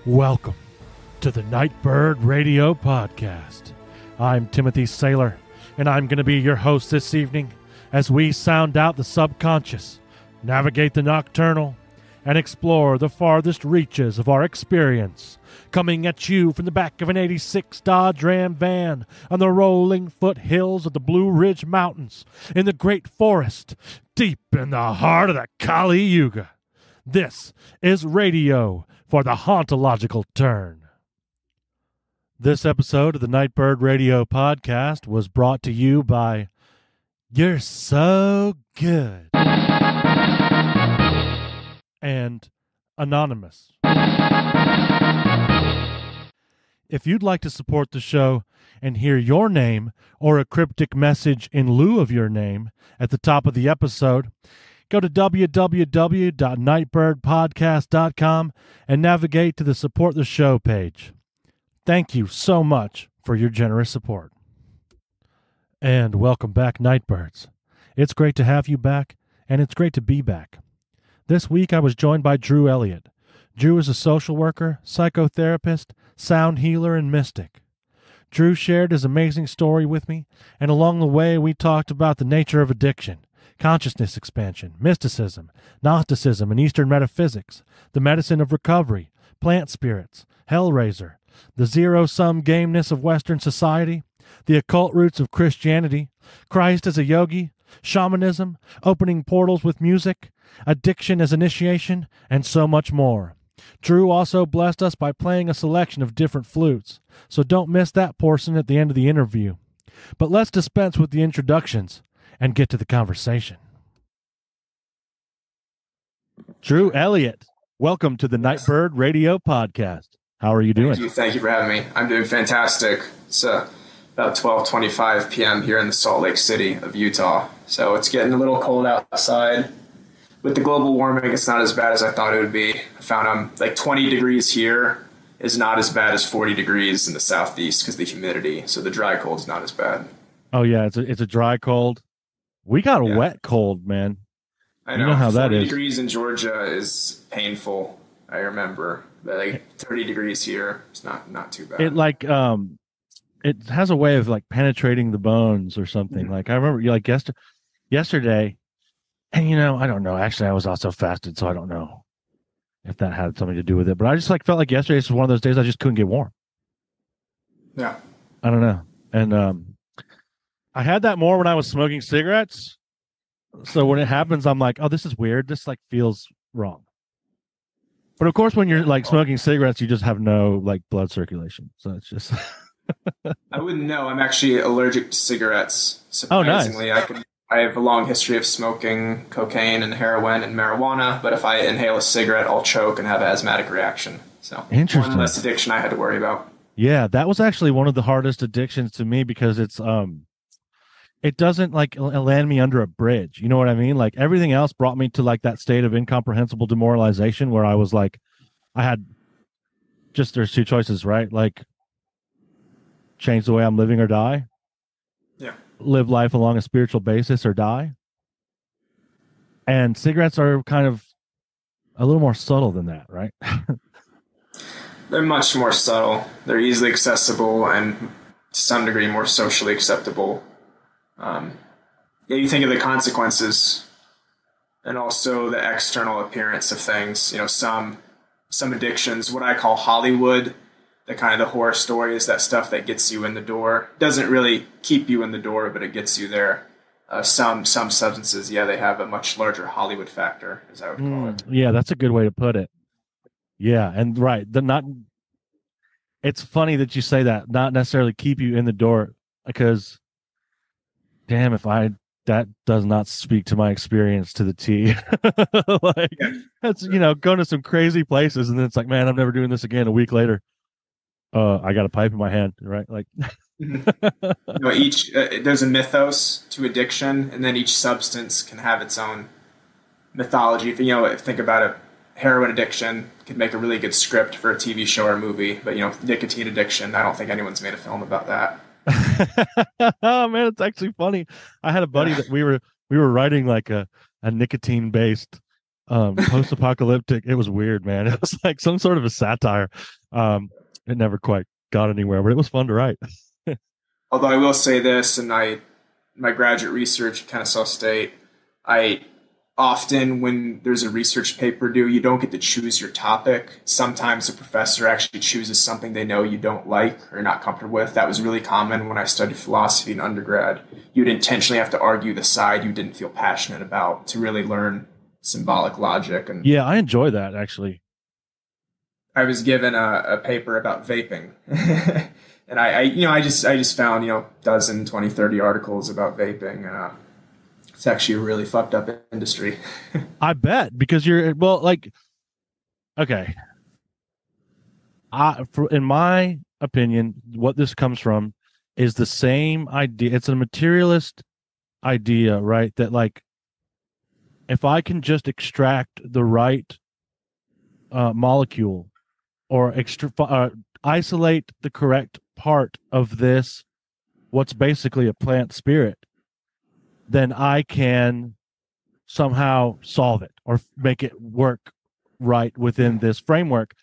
Welcome to the Nightbird Radio Podcast. I'm Timothy Saylor, and I'm going to be your host this evening as we sound out the subconscious, navigate the nocturnal, and explore the farthest reaches of our experience, coming at you from the back of an 86 Dodge Ram van on the rolling foothills of the Blue Ridge Mountains in the Great Forest, deep in the heart of the Kali Yuga. This is radio for the hauntological turn. This episode of the Nightbird Radio Podcast was brought to you by You're So Good and Anonymous. If you'd like to support the show and hear your name or a cryptic message in lieu of your name at the top of the episode, go to www.nightbirdpodcast.com and navigate to the Support the Show page. Thank you so much for your generous support. And welcome back, Nightbirds. It's great to have you back, and it's great to be back. This week I was joined by Drew Elliot. Drew is a social worker, psychotherapist, sound healer, and mystic. Drew shared his amazing story with me, and along the way we talked about the nature of addiction, consciousness expansion, mysticism, Gnosticism and Eastern metaphysics, the medicine of recovery, plant spirits, Hellraiser, the zero-sum-gameness of Western society, the occult roots of Christianity, Christ as a yogi, shamanism, opening portals with music, addiction as initiation, and so much more. Drew also blessed us by playing a selection of different flutes, so don't miss that portion at the end of the interview. But let's dispense with the introductions and get to the conversation. Drew Elliot, welcome to the Nightbird Radio Podcast. How are you doing? Thank you for having me. I'm doing fantastic. It's about 12:25 p.m. here in the Salt Lake City of Utah. So it's getting a little cold outside. With the global warming, it's not as bad as I thought it would be. I found like 20 degrees here is not as bad as 40 degrees in the southeast because of the humidity. So the dry cold is not as bad. Oh, yeah, it's a dry cold. We got a wet cold, man. I know. You know how that 40 is. degrees in Georgia is painful. I remember. But like 30 degrees here, it's not too bad. It has a way of like penetrating the bones or something. Mm-hmm. Like I remember like yesterday, and I don't know. Actually, I was also fasted, so I don't know if that had something to do with it. But I just felt like yesterday was one of those days I just couldn't get warm. Yeah. I don't know. And I had that more when I was smoking cigarettes. So when it happens, I'm like, oh, this is weird. This like feels wrong. But of course, when you're like smoking cigarettes, you just have no like blood circulation. So it's just. I wouldn't know. I'm actually allergic to cigarettes. Surprisingly, oh, nice. I have a long history of smoking cocaine and heroin and marijuana. But if I inhale a cigarette, I'll choke and have an asthmatic reaction. So interesting. One less addiction I had to worry about. Yeah, that was actually one of the hardest addictions to me because it doesn't like land me under a bridge. You know what I mean? Like everything else brought me to like that state of incomprehensible demoralization where I was like, there's two choices, right? Like change the way I'm living or die. Yeah. Live life along a spiritual basis or die. And cigarettes are kind of a little more subtle than that, right? They're much more subtle. They're easily accessible and to some degree more socially acceptable. You think of the consequences and also the external appearance of things. Some addictions, what I call Hollywood, the kind of the horror stories, that stuff that gets you in the door. Doesn't really keep you in the door, but it gets you there. Some substances, they have a much larger Hollywood factor, as I would call it. Yeah, that's a good way to put it. Yeah, and right. It's funny that you say that, not necessarily keep you in the door, because damn, that does not speak to my experience to the T. That's, going to some crazy places and then it's like, man, I'm never doing this again. A week later, I got a pipe in my hand, right? Like there's a mythos to addiction, and then each substance can have its own mythology. Think about it, heroin addiction could make a really good script for a TV show or a movie, but nicotine addiction, I don't think anyone's made a film about that. Oh man, it's actually funny. I had a buddy that we were writing like a nicotine based post-apocalyptic. It was weird, man. It was like some sort of a satire. It never quite got anywhere, but it was fun to write. Although I will say this, and my graduate research at Kennesaw State, I often, when there's a research paper due, you don't get to choose your topic. Sometimes the professor actually chooses something they know you don't like or not comfortable with. That was really common when I studied philosophy in undergrad. You'd intentionally have to argue the side you didn't feel passionate about to really learn symbolic logic. And yeah, I enjoy that, actually. I was given a paper about vaping. And I just found, 20, 30 articles about vaping, and it's actually a really fucked up industry. I bet, because okay. In my opinion, what this comes from is the same idea. It's a materialist idea, right? That like, if I can just extract the right molecule or isolate the correct part of this, what's basically a plant spirit, then I can somehow solve it or make it work right within this framework.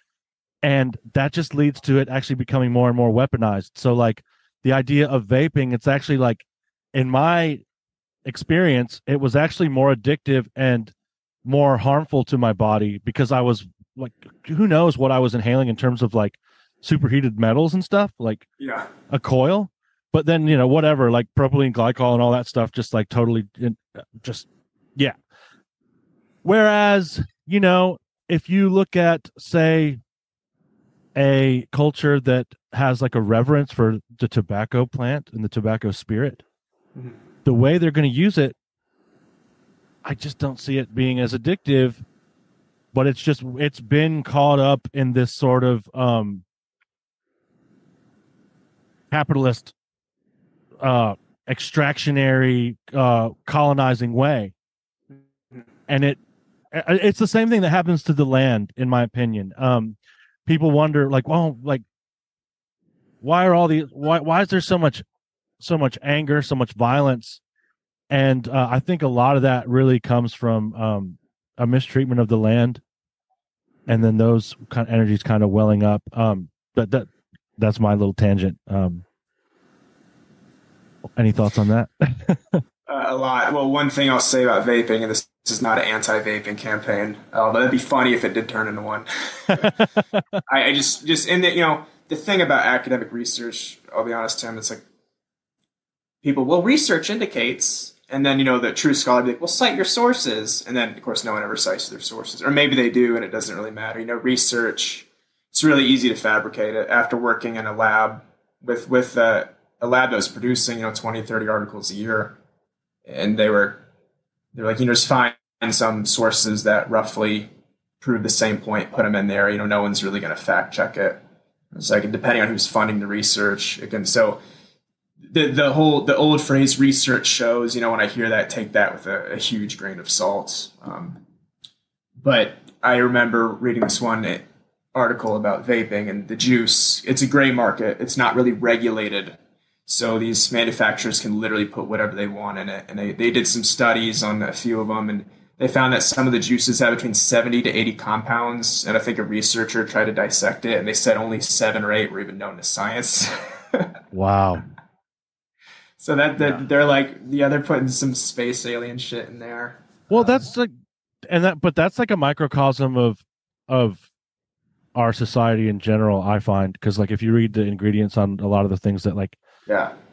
And that just leads to it actually becoming more and more weaponized. So like the idea of vaping, it's actually like, in my experience, it was actually more addictive and more harmful to my body, because I was like, who knows what I was inhaling in terms of like superheated metals and stuff, like a coil. But then, whatever, like propylene glycol and all that stuff, just like totally yeah. Whereas, if you look at, say, a culture that has like a reverence for the tobacco plant and the tobacco spirit, mm-hmm. the way they're going to use it, I just don't see it being as addictive. But it's been caught up in this sort of capitalist extractionary colonizing way, and it's the same thing that happens to the land, in my opinion. People wonder, like, well, like, why is there so much anger, so much violence? And I think a lot of that really comes from a mistreatment of the land, and then those kind of energies kind of welling up. That's my little tangent. Any thoughts on that? A lot. Well, one thing I'll say about vaping, and this is not an anti-vaping campaign, but it'd be funny if it did turn into one. I just in the the thing about academic research, I'll be honest, Tim, it's like people, well, research indicates, and then the true scholar be like, well, cite your sources, and then of course no one ever cites their sources, or maybe they do, and it doesn't really matter. Research, it's really easy to fabricate it. After working in a lab with a lab that was producing 20, 30 articles a year, and they were like, just find some sources that roughly prove the same point, put them in there. No one's really going to fact check it. It's like, depending on who's funding the research, it can. So the old phrase "research shows," when I hear that, take that with a huge grain of salt. But I remember reading this one article about vaping and the juice. It's a gray market. It's not really regulated. So these manufacturers can literally put whatever they want in it. And they did some studies on a few of them, and they found that some of the juices have between 70 to 80 compounds. And I think a researcher tried to dissect it, and they said only 7 or 8 were even known to science. Wow. So they're like, they're putting some space alien shit in there. Well, that's like, but that's like a microcosm of our society in general, I find, because like if you read the ingredients on a lot of the things that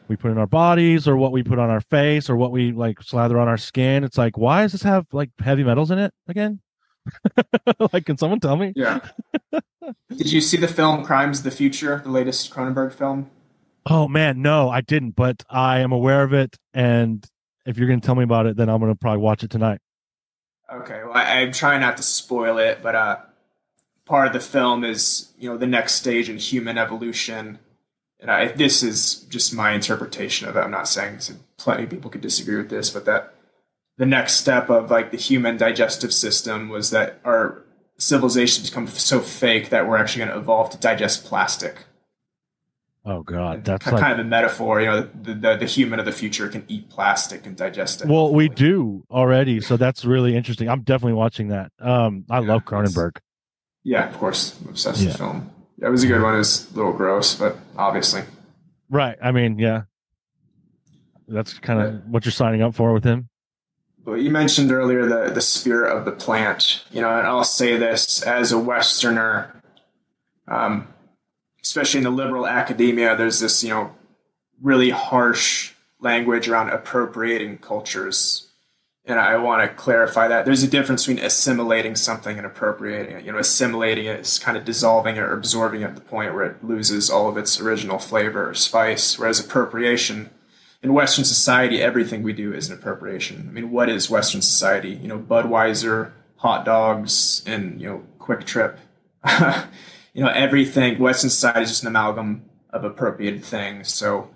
we put in our bodies, or what we put on our face, or what we like slather on our skin, it's like, why does this have like heavy metals in it again? Like, can someone tell me? Yeah. Did you see the film Crimes of the Future, the latest Cronenberg film? Oh man, no, I didn't, but I am aware of it, and if you're going to tell me about it, then I'm going to probably watch it tonight. Okay, well, I'm trying not to spoil it, but part of the film is, the next stage in human evolution. And this is just my interpretation of it. I'm not saying plenty of people could disagree with this, but that the next step of like the human digestive system was that our civilization become so fake that we're actually going to evolve to digest plastic. Oh God, And that's kind like, of a metaphor, the human of the future can eat plastic and digest it. well, we Hopefully. do already, so that's really interesting. I'm definitely watching that. I Yeah, love Cronenberg. yeah, of course, I'm obsessed with Yeah. film. Yeah, it was a good one. It was a little gross, but obviously. Right. I mean, yeah, that's kind But, of what you're signing up for with him. but you mentioned earlier the spirit of the plant, and I'll say this as a Westerner, um, especially in the liberal academia, there's this, really harsh language around appropriating cultures. And I want to clarify that there's a difference between assimilating something and appropriating it. Assimilating it is kind of dissolving it or absorbing it to the point where it loses all of its original flavor or spice. Whereas appropriation, in Western society, everything we do is an appropriation. I mean, what is Western society? Budweiser, hot dogs, and, Quick Trip. Everything, Western society is just an amalgam of appropriated things. So,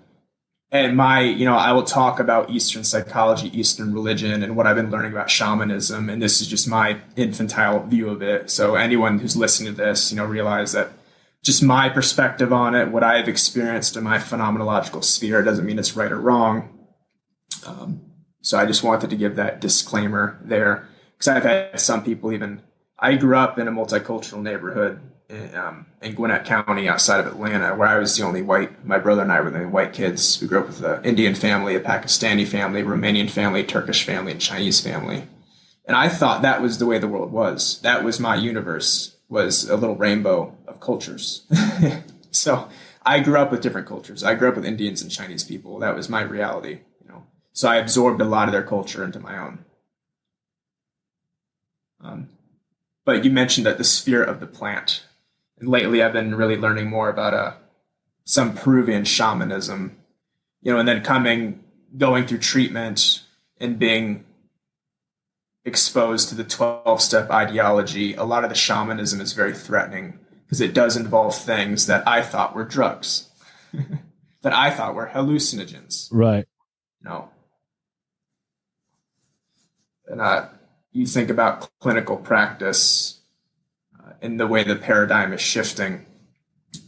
and I will talk about Eastern psychology, Eastern religion, and what I've been learning about shamanism. And this is just my infantile view of it. So anyone who's listening to this, realize that just my perspective on it, what I've experienced in my phenomenological sphere, doesn't mean it's right or wrong. So I just wanted to give that disclaimer there, because I've had some people I grew up in a multicultural neighborhood in Gwinnett County outside of Atlanta, where I was the only white. My brother and I were the only white kids. We grew up with an Indian family, a Pakistani family, Romanian family, Turkish family, and Chinese family. And I thought that was the way the world was. That was my universe, was a little rainbow of cultures. So I grew up with different cultures. I grew up with Indians and Chinese people. That was my reality. So I absorbed a lot of their culture into my own. But you mentioned that the spirit of the plant. And lately I've been really learning more about some Peruvian shamanism, and then going through treatment and being exposed to the 12-step ideology. A lot of the shamanism is very threatening because it does involve things that I thought were drugs, that I thought were hallucinogens. Right. And you think about clinical practice and the way the paradigm is shifting.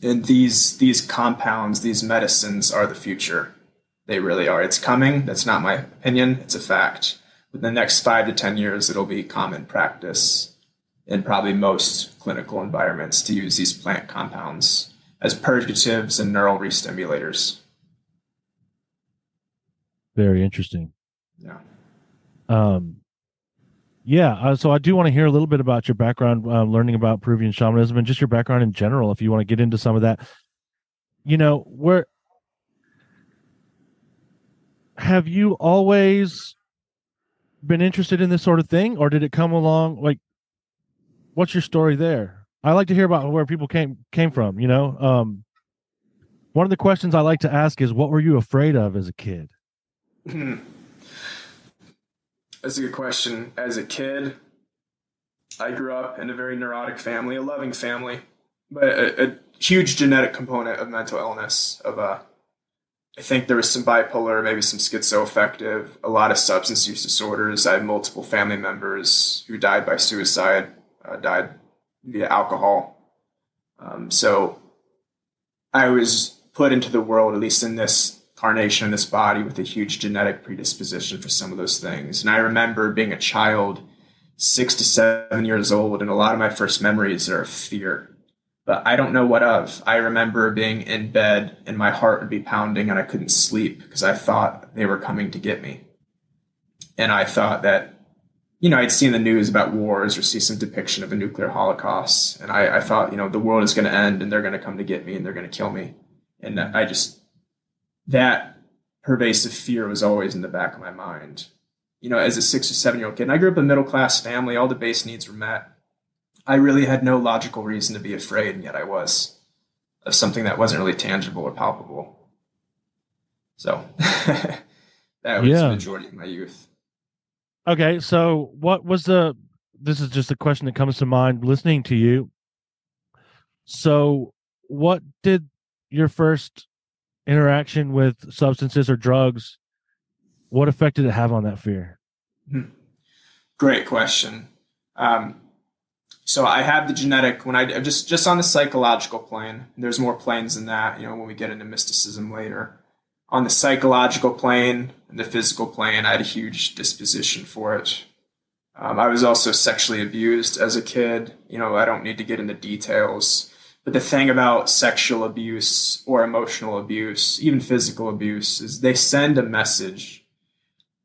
And these compounds, these medicines are the future. They really are. It's coming. That's not my opinion. It's a fact. Within the next 5 to 10 years, it'll be common practice in probably most clinical environments to use these plant compounds as purgatives and neural restimulators. Very interesting. Yeah. So I do want to hear a little bit about your background, learning about Peruvian shamanism and just your background in general, if you want to get into some of that. Where have you always been interested in this sort of thing, or did it come along? Like, what's your story there? I like to hear about where people came from. One of the questions I like to ask is, what were you afraid of as a kid? That's a good question. As a kid, I grew up in a very neurotic family, a loving family, but a huge genetic component of mental illness. I think there was some bipolar, maybe some schizoaffective, a lot of substance use disorders. I had multiple family members who died by suicide, died via alcohol. So I was put into the world, at least in this incarnation, in this body, with a huge genetic predisposition for some of those things. And I remember being a child, 6 to 7 years old, and a lot of my first memories are of fear. But I don't know what of. I remember being in bed and my heart would be pounding and I couldn't sleep because I thought they were coming to get me. And I thought that, I'd seen the news about wars or see some depiction of a nuclear holocaust. And I thought, the world is going to end and they're going to come to get me and they're going to kill me. And that pervasive fear was always in the back of my mind. As a 6 or 7-year-old kid, and I grew up in a middle-class family, all the base needs were met. I really had no logical reason to be afraid, and yet I was, of something that wasn't really tangible or palpable. So that was the majority of my youth. Okay, so what was this is just a question that comes to mind listening to you. So what did your first interaction with substances or drugs, what effect did it have on that fear? Great question. So I have the genetic, when I just on the psychological plane, there's more planes than that, when we get into mysticism later. On the psychological plane and the physical plane, I had a huge disposition for it. I was also sexually abused as a kid. I don't need to get into details. But the thing about sexual abuse or emotional abuse, even physical abuse, is they send a message.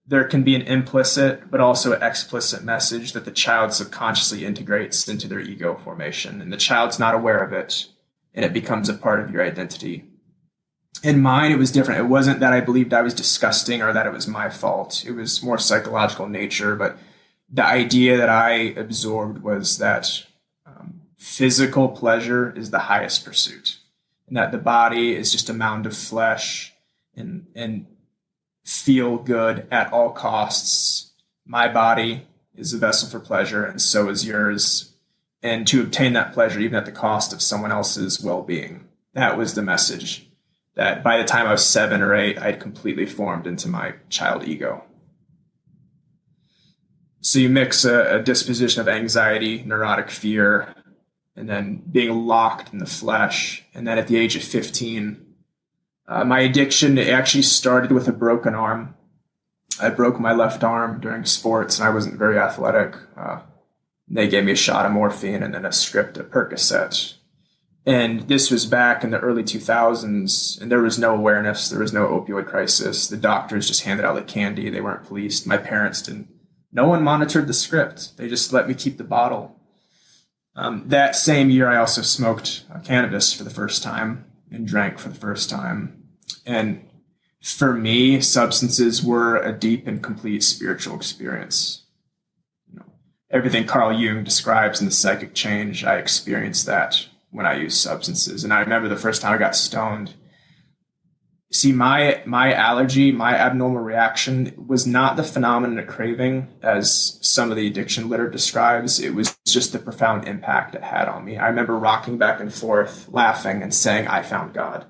There can be an implicit but also an explicit message that the child subconsciously integrates into their ego formation. And the child's not aware of it, and it becomes a part of your identity. In mine, it was different. It wasn't that I believed I was disgusting or that it was my fault. It was more psychological nature. But the idea that I absorbed was that physical pleasure is the highest pursuit, and that the body is just a mound of flesh and feel good at all costs. My body is a vessel for pleasure, and so is yours. And to obtain that pleasure, even at the cost of someone else's well-being. That was the message that by the time I was 7 or 8, I'd completely formed into my child ego. So you mix a disposition of anxiety, neurotic fear, and then being locked in the flesh. And then at the age of 15, my addiction actually started with a broken arm. I broke my left arm during sports, and I wasn't very athletic. They gave me a shot of morphine and then a script of Percocet. And this was back in the early 2000s, and there was no awareness. There was no opioid crisis. The doctors just handed out like candy. They weren't policed. My parents didn't. No one monitored the script. They just let me keep the bottle. That same year, I also smoked cannabis for the first time and drank for the first time. And for me, substances were a deep and complete spiritual experience. Everything Carl Jung describes in the psychic change, I experienced that when I used substances. And I remember the first time I got stoned. See, my allergy, my abnormal reaction was not the phenomenon of craving as some of the addiction literature describes. It was just the profound impact it had on me. I remember rocking back and forth, laughing and saying, I found God.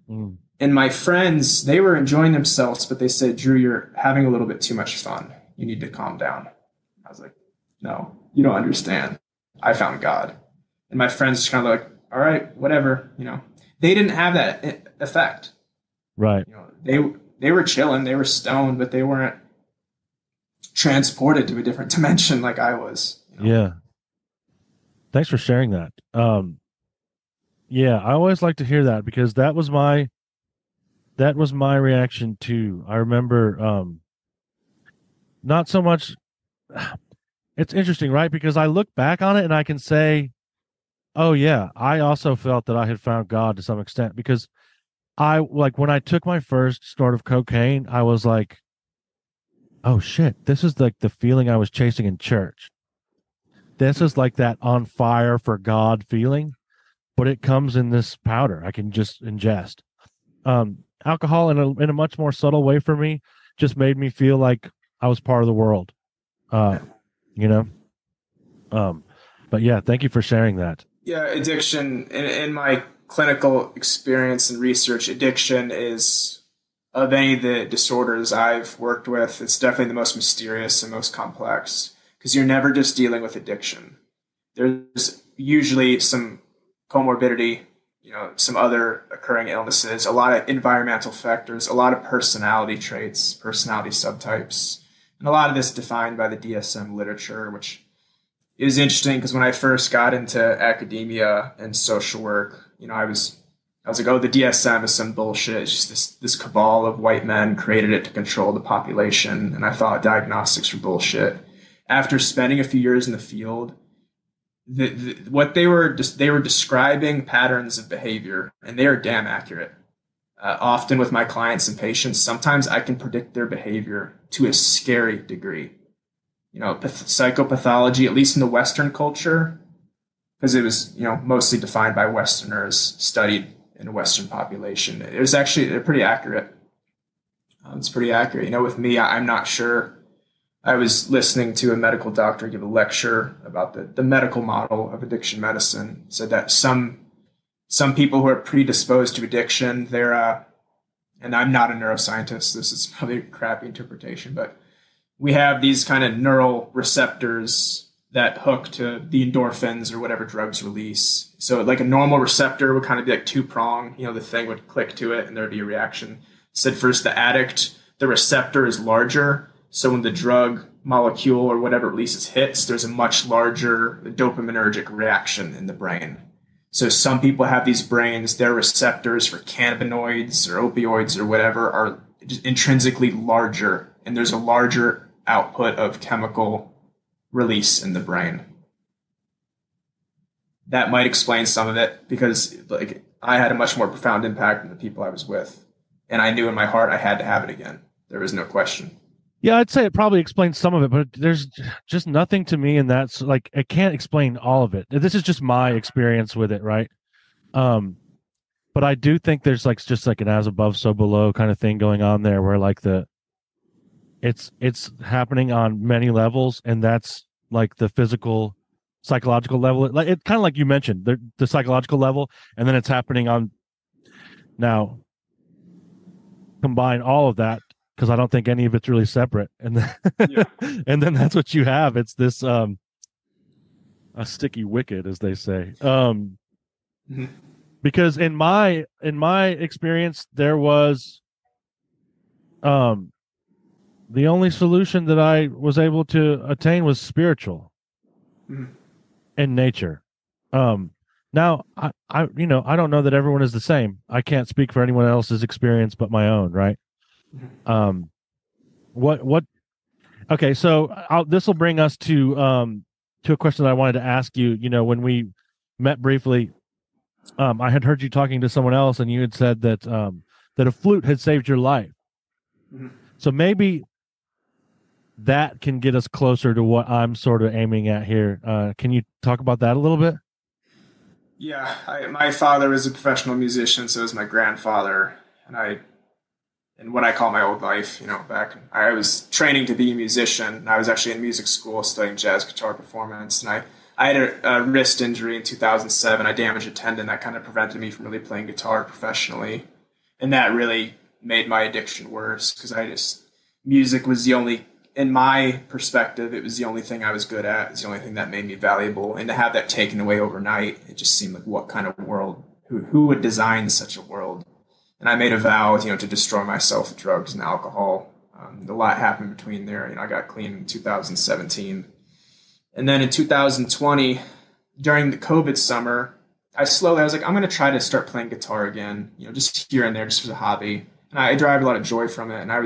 Mm. And my friends, they were enjoying themselves, but they said, Drew, you're having a little bit too much fun. You need to calm down. I was like, no, you don't understand. I found God. And my friends just kind of like, all right, whatever. They didn't have that effect. Right. They were chilling, they were stoned, but they weren't transported to a different dimension like I was. Yeah. Thanks for sharing that. Yeah, I always like to hear that because that was my reaction too. I remember not so much. It's interesting, right? Because I look back on it and I can say, oh yeah, I also felt that I had found God to some extent because when I took my first snort of cocaine, I was like, oh shit, this is like the feeling I was chasing in church. This is like that on fire for God feeling, but it comes in this powder I can just ingest. Alcohol in a much more subtle way for me just made me feel like I was part of the world. But yeah, thank you for sharing that. Yeah, addiction in my clinical experience and research, addiction is, of any of the disorders I've worked with, it's definitely the most mysterious and most complex because you're never just dealing with addiction. There's usually some comorbidity, some other occurring illnesses, a lot of environmental factors, a lot of personality traits, personality subtypes, and a lot of this defined by the DSM literature, which is interesting because when I first got into academia and social work, I was like, oh, the DSM is some bullshit. It's just this cabal of white men created it to control the population. And I thought diagnostics were bullshit. After spending a few years in the field, what they were describing patterns of behavior, and they are damn accurate. Often with my clients and patients, sometimes I can predict their behavior to a scary degree. Psychopathology, at least in the Western culture, because it was, mostly defined by Westerners, studied in a Western population. It was actually pretty accurate. It's pretty accurate. With me, I'm not sure. I was listening to a medical doctor give a lecture about the medical model of addiction medicine. Said that some people who are predisposed to addiction, they're, and I'm not a neuroscientist, this is probably a crappy interpretation, but we have these kind of neural receptors that hook to the endorphins or whatever drugs release. So like a normal receptor would kind of be like two-prong, the thing would click to it and there'd be a reaction. Said first the addict, the receptor is larger. So when the drug molecule or whatever releases hits, there's a much larger dopaminergic reaction in the brain. So some people have these brains, their receptors for cannabinoids or opioids or whatever are intrinsically larger, and there's a larger output of chemical release in the brain. That might explain some of it, because like I had a much more profound impact on the people I was with, and I knew in my heart I had to have it again. There was no question. Yeah, I'd say it probably explains some of it, but there's just nothing to me, and that's like it can't explain all of it. This is just my experience with it, right? But I do think there's like just like an as above, so below kind of thing going on there, where like it's happening on many levels, and that's like the physical, psychological level. Like it kind of like you mentioned, the psychological level, and then it's happening on now. Combine all of that, because I don't think any of it's really separate, and then and then that's what you have. It's this a sticky wicket, as they say. Because in my experience, there was the only solution that I was able to attain was spiritual in nature. Now I don't know that everyone is the same. I can't speak for anyone else's experience but my own, right? Okay, so this will bring us to a question that I wanted to ask you. When we met briefly, I had heard you talking to someone else, and you had said that that a flute had saved your life. So maybe that can get us closer to what I'm sort of aiming at here. Can you talk about that a little bit? Yeah, my father was a professional musician, so was my grandfather, and what I call my old life, back I was training to be a musician, and I was actually in music school studying jazz guitar performance, and I had a wrist injury in 2007. I damaged a tendon that kind of prevented me from really playing guitar professionally, and that really made my addiction worse, because music was the only, in my perspective, it was the only thing I was good at. It's the only thing that made me valuable. And to have that taken away overnight, it just seemed like, what kind of world? Who would design such a world? And I made a vow, to destroy myself with drugs and alcohol. A lot happened between there. I got clean in 2017. And then in 2020, during the COVID summer, I was like, I'm going to try to start playing guitar again, just here and there, just as a hobby. And I derived a lot of joy from it. And I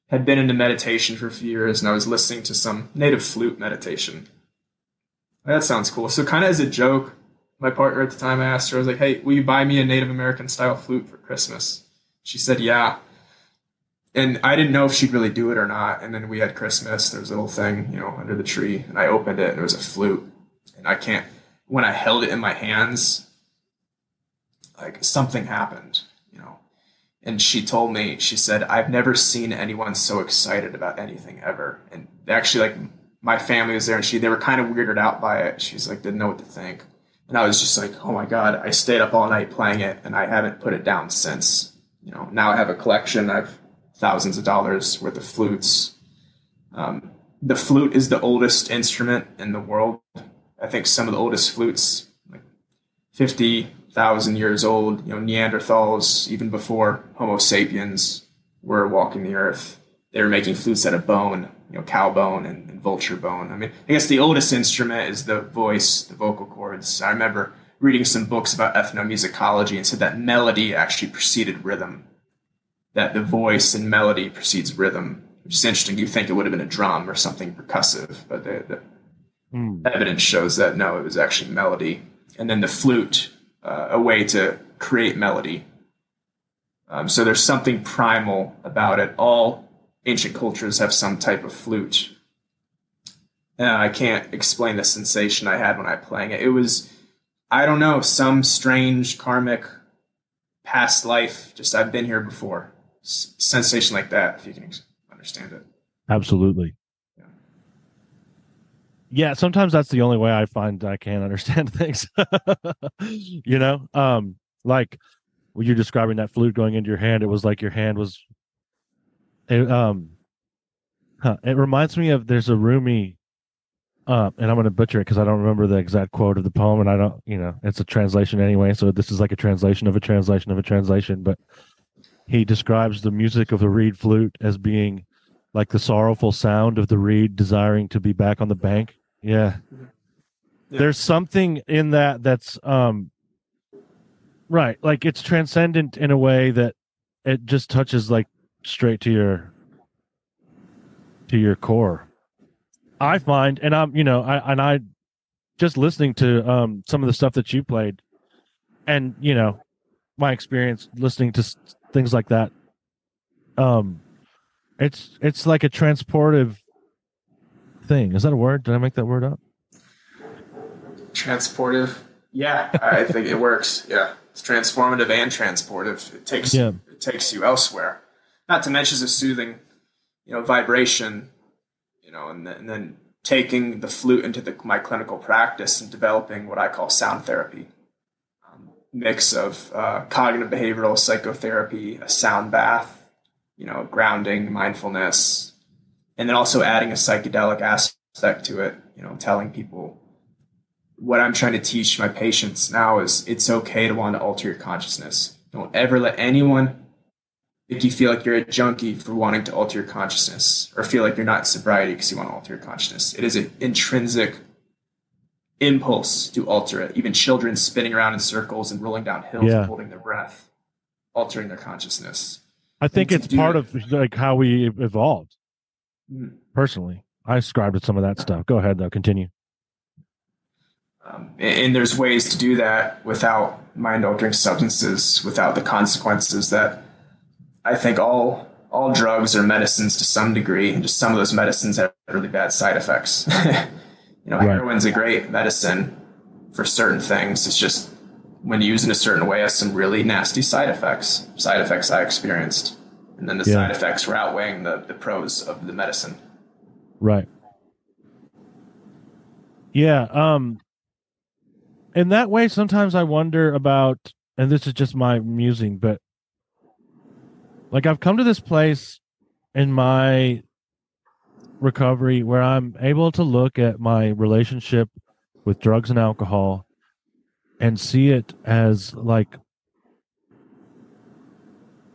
had been into meditation for a few years, and I was listening to some native flute meditation. That sounds cool. So kind of as a joke, my partner at the time, I asked her, I was like, hey, will you buy me a Native American style flute for Christmas? She said, yeah. And I didn't know if she'd really do it or not. And then we had Christmas. There was a little thing, under the tree, and I opened it, and it was a flute. And when I held it in my hands, like something happened. And she told me, she said, I've never seen anyone so excited about anything ever. And actually, like, my family was there, and they were kind of weirded out by it. She's like, didn't know what to think. And I was just like, oh my God, I stayed up all night playing it, and I haven't put it down since. Now I have a collection. I have thousands of dollars worth of flutes. The flute is the oldest instrument in the world. I think some of the oldest flutes, like 50,000 years old, Neanderthals, even before Homo sapiens were walking the earth, they were making flutes out of bone, cow bone and vulture bone. I mean, I guess the oldest instrument is the voice, the vocal cords. I remember reading some books about ethnomusicology and said that melody actually preceded rhythm, that the voice and melody precedes rhythm, which is interesting. You think it would have been a drum or something percussive, but the evidence shows that no, it was actually melody. And then the flute, a way to create melody. So there's something primal about it. All ancient cultures have some type of flute. And I can't explain the sensation I had when I was playing it. It was, I don't know, some strange karmic past life. Just I've been here before. Sensation like that, if you can understand it. Absolutely. Yeah, sometimes that's the only way I find I can understand things. Like when you're describing that flute going into your hand, it was like your hand was. It reminds me of there's a Rumi and I'm going to butcher it because I don't remember the exact quote of the poem, and I don't, it's a translation anyway. So this is like a translation of a translation of a translation. But he describes the music of the reed flute as being like the sorrowful sound of the reed desiring to be back on the bank. Yeah. There's something in that's right. Like it's transcendent in a way that it just touches like straight to your core. I find, and I just listening to some of the stuff that you played, and my experience listening to things like that. It's like a transportive thing. Is that a word? Did I make that word up? Transportive. Yeah, I think it works. Yeah, it's transformative and transportive. It takes you elsewhere. Not to mention the soothing, vibration, and then taking the flute into my clinical practice and developing what I call sound therapy, mix of cognitive behavioral psychotherapy, a sound bath, grounding, mindfulness, and then also adding a psychedelic aspect to it. Telling people what I'm trying to teach my patients now is it's okay to want to alter your consciousness. Don't ever let anyone make you feel like you're a junkie for wanting to alter your consciousness, or feel like you're not in sobriety because you want to alter your consciousness. It is an intrinsic impulse to alter it. Even children spinning around in circles and rolling down hills and holding their breath, altering their consciousness. I think it's part of like how we evolved. Personally, I ascribe to some of that stuff. Go ahead, though. Continue. And there's ways to do that without mind-altering substances, without the consequences that I think all drugs are medicines to some degree, and just some of those medicines have really bad side effects. Heroin's a great medicine for certain things. It's just when used in a certain way, has some really nasty side effects I experienced. And then the side effects were outweighing the pros of the medicine. Right. Yeah. In that way, sometimes I wonder about, and this is just my musing, but like I've come to this place in my recovery where I'm able to look at my relationship with drugs and alcohol and see it as like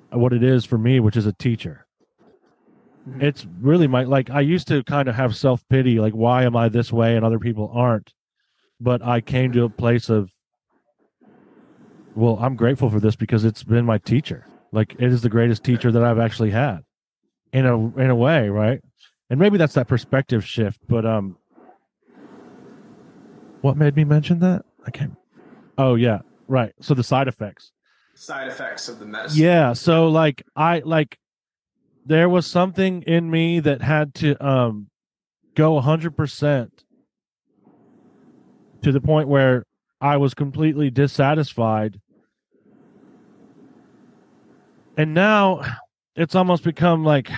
what it is for me, which is a teacher. It's really I used to kind of have self-pity, like, why am I this way and other people aren't? But I came to a place of, well, I'm grateful for this because it's been my teacher. Like, it is the greatest teacher that I've actually had in a way, right? And maybe that's that perspective shift, but what made me mention that? I can't. Oh yeah, right. So the side effects Of the medicine. Yeah. So there was something in me that had to go 100% to the point where I was completely dissatisfied. And now it's almost become like,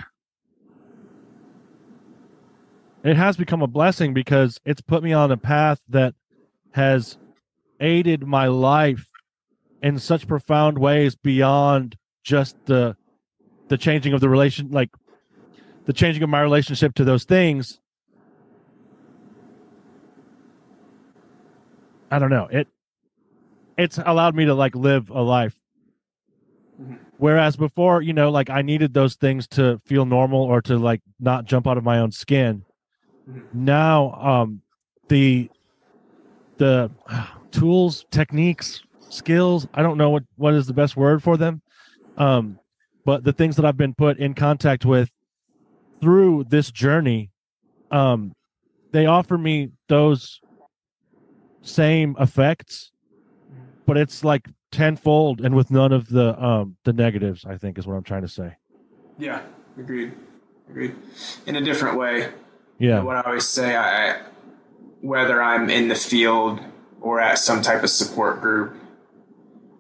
it has become a blessing because it's put me on a path that has aided my life in such profound ways beyond just the changing of the relation, like the changing of my relationship to those things. I don't know. It's allowed me to like live a life. Whereas before, like I needed those things to feel normal or to like not jump out of my own skin. Now, the tools, techniques, skills, I don't know what is the best word for them. But the things that I've been put in contact with through this journey, they offer me those same effects, but it's like tenfold and with none of the negatives, I think is what I'm trying to say. Yeah, agreed. In a different way. Yeah. What I always say, whether I'm in the field or at some type of support group,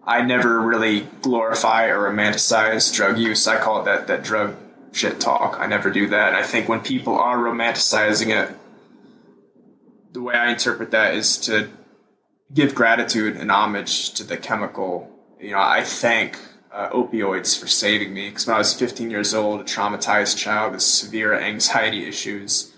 I never really glorify or romanticize drug use. I call it that drug shit talk. I never do that. And I think when people are romanticizing it, the way I interpret that is to give gratitude and homage to the chemical. I thank opioids for saving me, because when I was 15 years old, a traumatized child with severe anxiety issues,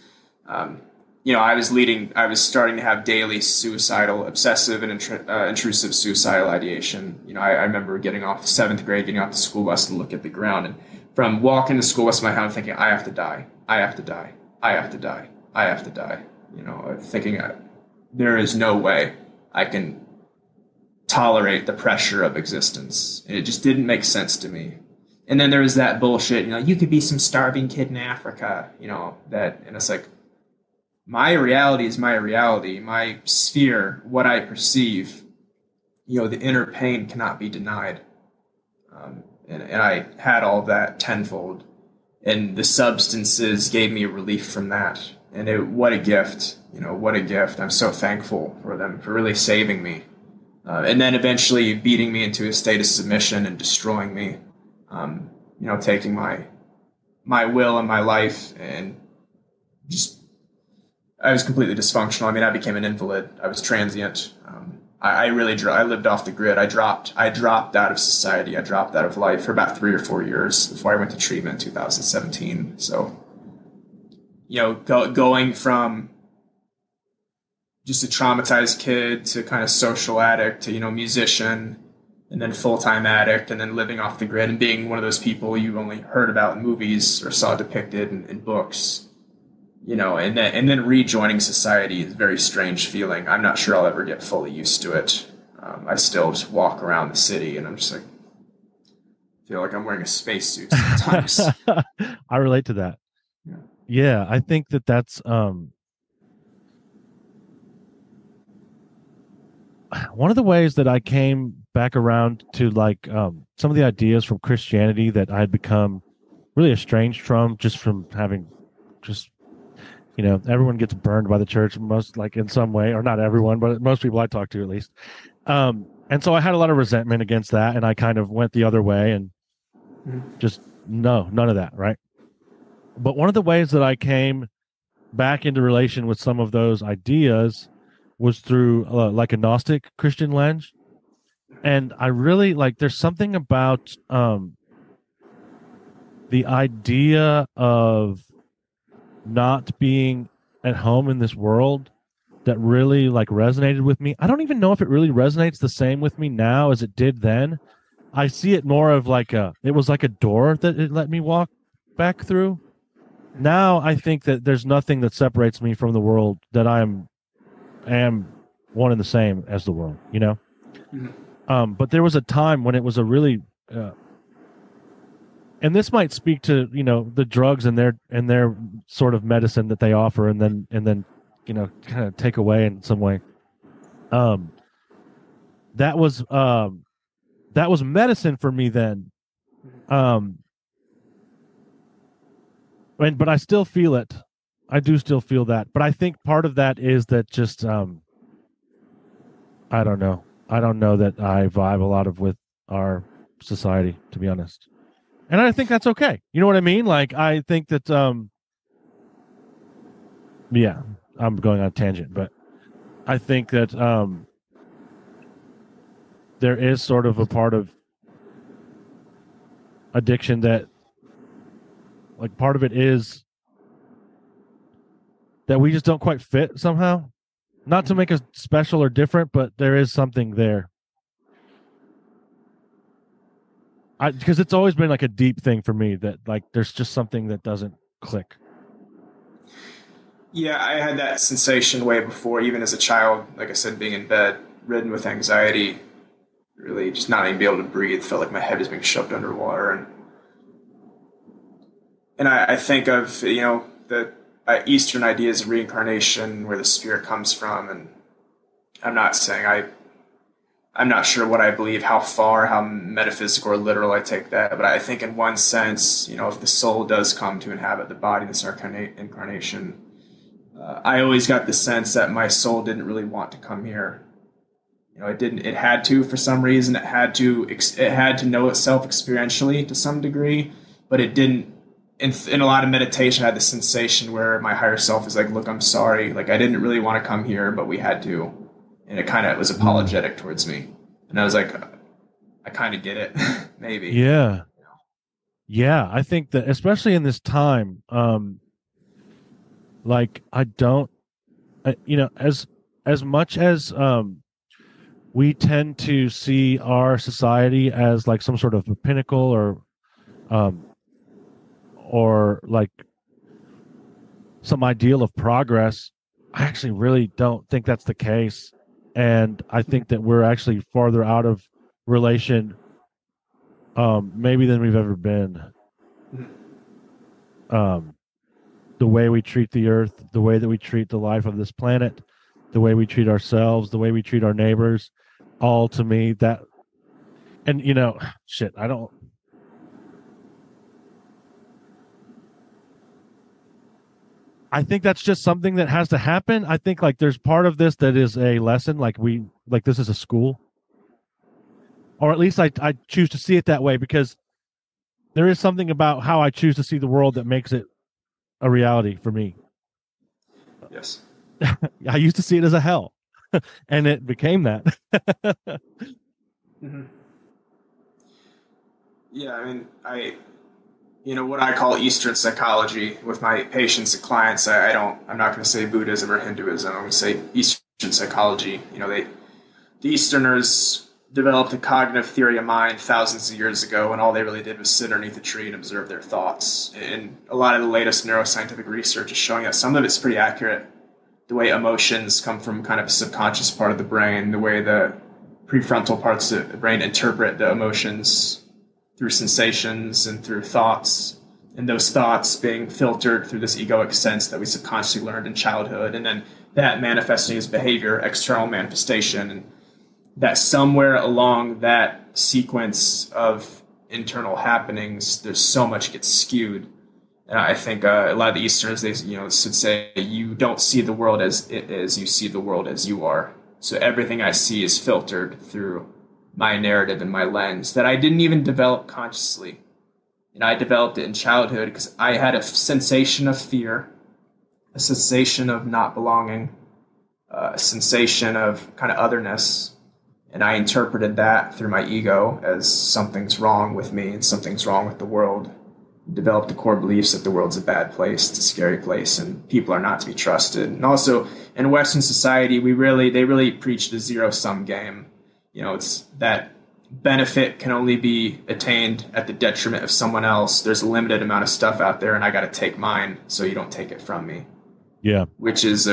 I was starting to have daily suicidal, obsessive and intrusive suicidal ideation. I remember getting off 7th grade, getting off the school bus to look at the ground, and from walking the school bus in my house, thinking, I have to die, I have to die, I have to die, I have to die. Thinking there is no way I can tolerate the pressure of existence. And it just didn't make sense to me. And then there was that bullshit, you could be some starving kid in Africa, and it's like, my reality is my reality, my sphere, what I perceive, the inner pain cannot be denied. And I had all that tenfold, and the substances gave me relief from that. And what a gift, what a gift. I'm so thankful for them, for really saving me. And then eventually beating me into a state of submission and destroying me, taking my will and my life, and I was completely dysfunctional. I mean, I became an invalid. I was transient. I lived off the grid. I dropped out of society. I dropped out of life for about 3 or 4 years before I went to treatment in 2017. So, going from just a traumatized kid to kind of social addict to, musician, and then full-time addict, and then living off the grid and being one of those people you only heard about in movies or saw depicted in books. And then rejoining society is a very strange feeling. I'm not sure I'll ever get fully used to it. I still just walk around the city and I'm just like, feel like I'm wearing a spacesuit sometimes. I relate to that. Yeah, I think that's one of the ways that I came back around to some of the ideas from Christianity that I had become really estranged from, just from having everyone gets burned by the church in some way, or not everyone, but most people I talk to at least. And so I had a lot of resentment against that, and I kind of went the other way and just none of that, right? But one of the ways that I came back into relation with some of those ideas was through a Gnostic Christian lens. And I really there's something about the idea of not being at home in this world that really resonated with me. I don't even know if it really resonates the same with me now as it did then. I see it more of it was like a door that it let me walk back through. Now I think that there's nothing that separates me from the world, that I am one and the same as the world, Mm-hmm. But there was a time when it was a really and this might speak to the drugs and their sort of medicine that they offer, and then kind of take away in some way. That was medicine for me then. But I still feel it. I do still feel that. But I think part of that is that just I don't know. I don't know that I vibe a lot with our society, to be honest. And I think that's okay. You know what I mean? I think that, yeah, I'm going on a tangent, but I think that there is sort of a part of addiction that, part of it is that we just don't quite fit somehow. Not to make us special or different, but there is something there. Because it's always been a deep thing for me that there's just something that doesn't click. Yeah, I had that sensation way before, even as a child. Like I said, being in bed, ridden with anxiety, really just not even be able to breathe. Felt like my head was being shoved underwater, and I think of the Eastern ideas of reincarnation, where the spirit comes from, and I'm not saying I'm not sure what I believe, how far, how metaphysical or literal I take that, but I think in one sense, if the soul does come to inhabit the body in this incarnation, I always got the sense that my soul didn't really want to come here. It had to, for some reason, it had to know itself experientially to some degree, but it didn't. In a lot of meditation, I had the sensation where my higher self is like, look, I'm sorry. I didn't really want to come here, but we had to. And it kind of was apologetic towards me. And I was like, I kind of get it, maybe. Yeah. Yeah, I think that especially in this time, I don't as much as we tend to see our society as like some sort of a pinnacle or like some ideal of progress, I actually really don't think that's the case. And I think that we're actually farther out of relation maybe than we've ever been. The way we treat the earth, the way that we treat the life of this planet, the way we treat ourselves, the way we treat our neighbors, all to me that, and shit, I think that's just something that has to happen. I think like there's part of this that is a lesson, like this is a school, or at least I choose to see it that way, because there is something about how I choose to see the world that makes it a reality for me. Yes. I used to see it as a hell, and it became that. Mm-hmm. Yeah, I mean, what I call Eastern psychology with my patients and clients, I'm not going to say Buddhism or Hinduism. I'm going to say Eastern psychology. The Easterners developed a cognitive theory of mind thousands of years ago, and all they really did was sit underneath a tree and observe their thoughts. And a lot of the latest neuroscientific research is showing that some of it's pretty accurate. The way emotions come from kind of a subconscious part of the brain, the way the prefrontal parts of the brain interpret the emotions through sensations and through thoughts, and those thoughts being filtered through this egoic sense that we subconsciously learned in childhood, and then that manifesting as behavior, external manifestation, and that somewhere along that sequence of internal happenings, there's so much gets skewed. And I think a lot of the Easterners, they should say, you don't see the world as it is, you see the world as you are. So everything I see is filtered through my narrative and my lens that I didn't even develop consciously. And I developed it in childhood because I had a sensation of fear, a sensation of not belonging, a sensation of kind of otherness. And I interpreted that through my ego as something's wrong with me and something's wrong with the world. Developed the core beliefs that the world's a bad place, it's a scary place, and people are not to be trusted. And also in Western society, they really preach the zero-sum game. It's that benefit can only be attained at the detriment of someone else. There's a limited amount of stuff out there, and I got to take mine so you don't take it from me. Yeah. Which is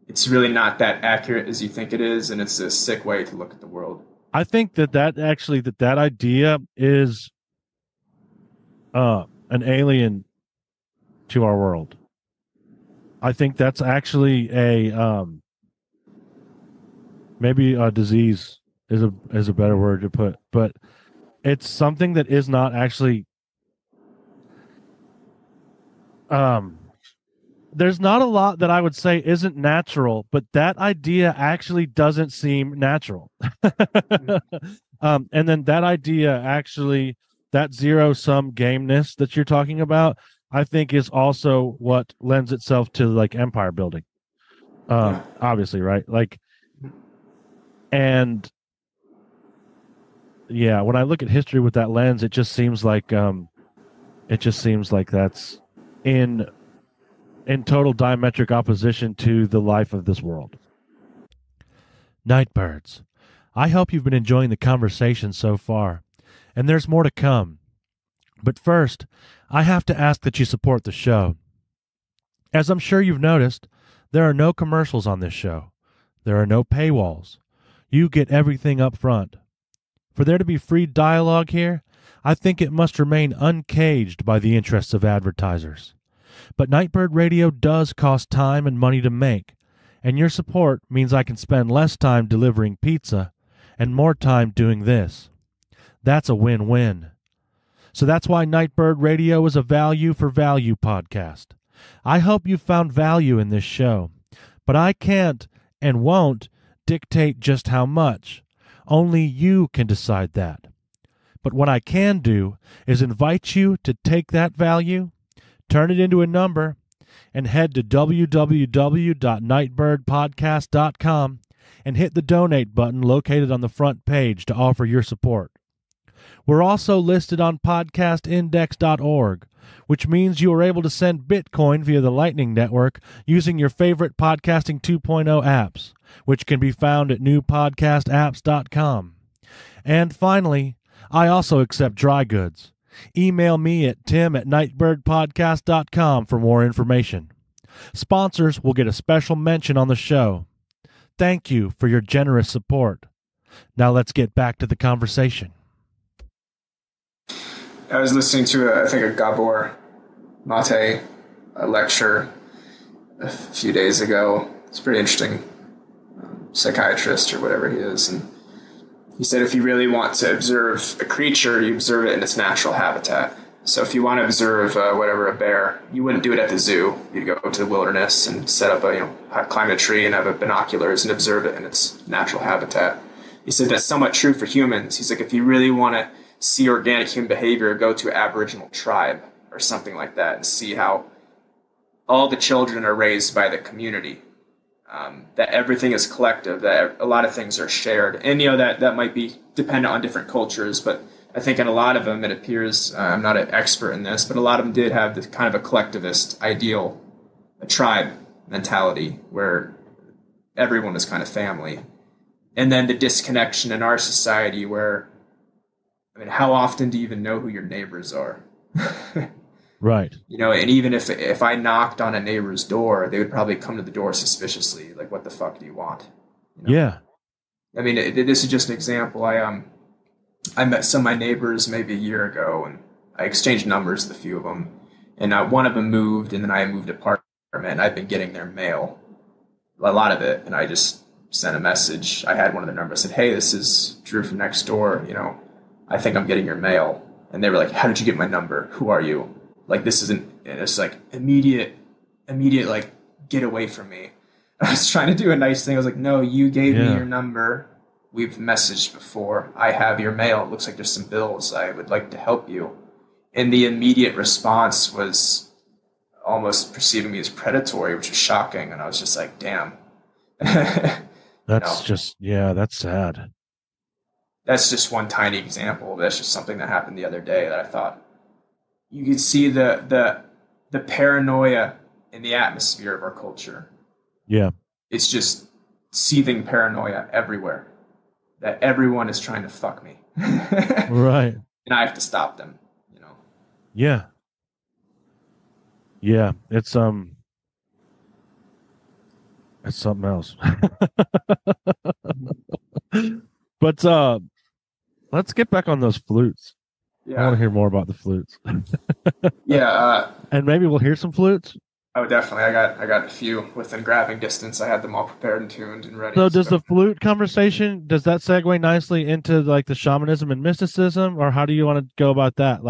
it's really not that accurate as you think it is, and it's a sick way to look at the world. I think that idea is an alien to our world. I think that's actually maybe a disease is a better word to put, but it's something that is not actually there's not a lot that I would say isn't natural, but that idea actually doesn't seem natural. And then that idea actually, that zero-sum-gameness that you're talking about, I think is also what lends itself to like empire building. Obviously, right? Like, and yeah, when I look at history with that lens, it just seems like that's in total diametric opposition to the life of this world. Nightbirds, I hope you've been enjoying the conversation so far, and there's more to come. But first, I have to ask that you support the show. As I'm sure you've noticed, there are no commercials on this show. There are no paywalls. You get everything up front. For there to be free dialogue here, I think it must remain uncaged by the interests of advertisers. But Nightbird Radio does cost time and money to make, and your support means I can spend less time delivering pizza and more time doing this. That's a win-win. So that's why Nightbird Radio is a value for value podcast. I hope you found value in this show, but I can't and won't dictate just how much. Only you can decide that. But what I can do is invite you to take that value, turn it into a number, and head to www.nightbirdpodcast.com and hit the donate button located on the front page to offer your support. We're also listed on podcastindex.org, which means you are able to send Bitcoin via the Lightning Network using your favorite Podcasting 2.0 apps, which can be found at newpodcastapps.com. And finally, I also accept dry goods. Email me at tim@nightbirdpodcast.com for more information. Sponsors will get a special mention on the show. Thank you for your generous support. Now let's get back to the conversation. I was listening to, I think, a Gabor Mate lecture a few days ago. It's pretty interesting. Psychiatrist or whatever he is. And he said if you really want to observe a creature, you observe it in its natural habitat. So if you want to observe, a bear, you wouldn't do it at the zoo. You'd go to the wilderness and set up climb a tree and have binoculars and observe it in its natural habitat. He said that's somewhat true for humans. He's like, if you really want to see organic human behavior, go to an Aboriginal tribe or something like that and see how all the children are raised by the community. That everything is collective, that a lot of things are shared. And, that might be dependent on different cultures, but I think in a lot of them, it appears, I'm not an expert in this, but a lot of them did have this kind of a collectivist ideal, a tribe mentality where everyone is kind of family. And then the disconnection in our society where, how often do you even know who your neighbors are? Right. And even if I knocked on a neighbor's door, they would probably come to the door suspiciously. Like, what the fuck do you want? Yeah. This is just an example. I met some of my neighbors maybe a year ago, and I exchanged numbers with a few of them. And one of them moved, and then I moved apartment, and I've been getting their mail, a lot of it. And I just sent a message. I had one of their numbers. I said, hey, this is Drew from next door. I think I'm getting your mail. And they were like, how did you get my number? Who are you? Like, this isn't, and it's like immediate, like, get away from me. I was trying to do a nice thing. I was like, no, you gave me your number. We've messaged before. I have your mail. It looks like there's some bills. I would like to help you. And the immediate response was almost perceiving me as predatory, which was shocking. And I was just like, damn. That's that's sad. That's just one tiny example. That's just something that happened the other day that I thought you could see the paranoia in the atmosphere of our culture. Yeah. It's just seething paranoia everywhere. That everyone is trying to fuck me. Right. And I have to stop them, Yeah. Yeah. It's something else. But let's get back on those flutes. Yeah. I want to hear more about the flutes. Yeah. And maybe we'll hear some flutes. Oh, definitely. I got a few within grabbing distance. I had them all prepared and tuned and ready. So does the flute conversation, does that segue nicely into like the shamanism and mysticism, or how do you want to go about that?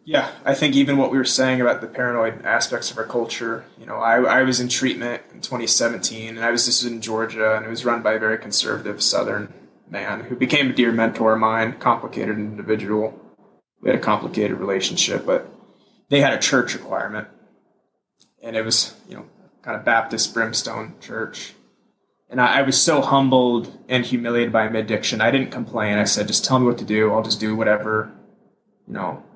Yeah, I think even what we were saying about the paranoid aspects of our culture, I was in treatment in 2017, and this was in Georgia, and it was run by a very conservative Southern man who became a dear mentor of mine, complicated individual. We had a complicated relationship, but they had a church requirement. And it was, kind of Baptist brimstone church. And I was so humbled and humiliated by my addiction. I didn't complain. I said, just tell me what to do. I'll just do whatever.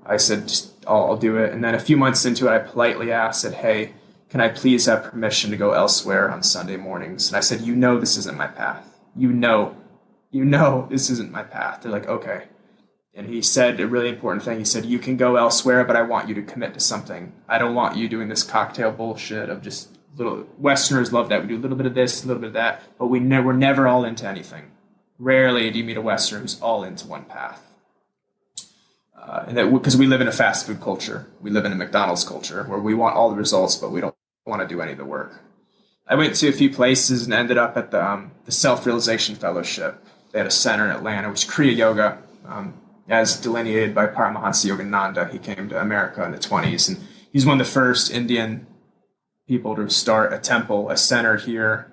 I said, I'll do it. And then a few months into it, I politely asked, said, hey, can I please have permission to go elsewhere on Sunday mornings? And I said, this isn't my path. This isn't my path. They're like, okay. And he said a really important thing. He said, you can go elsewhere, but I want you to commit to something. I don't want you doing this cocktail bullshit of just little. Westerners love that. We do a little bit of this, a little bit of that, but we're never all into anything. Rarely do you meet a Westerner who's all into one path. And that because we live in a fast food culture. We live in a McDonald's culture where we want all the results, but we don't want to do any of the work. I went to a few places and ended up at the Self-Realization Fellowship. They had a center in Atlanta, which is Kriya Yoga, as delineated by Paramahansa Yogananda. He came to America in the 1920s, and he's one of the first Indian people to start a temple, a center here,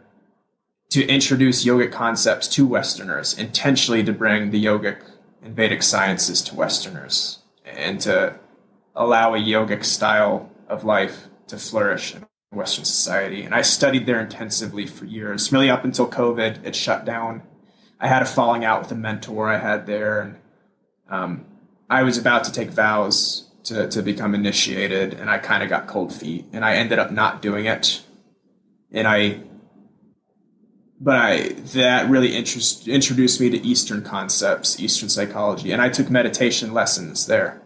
to introduce yogic concepts to Westerners, intentionally to bring the yogic and Vedic sciences to Westerners, and to allow a yogic style of life to flourish in Western society. And I studied there intensively for years, really up until COVID. It shut down. I had a falling out with a mentor I had there, and I was about to take vows to become initiated, and I kind of got cold feet, and I ended up not doing it. And that really introduced me to Eastern concepts, Eastern psychology, and I took meditation lessons there.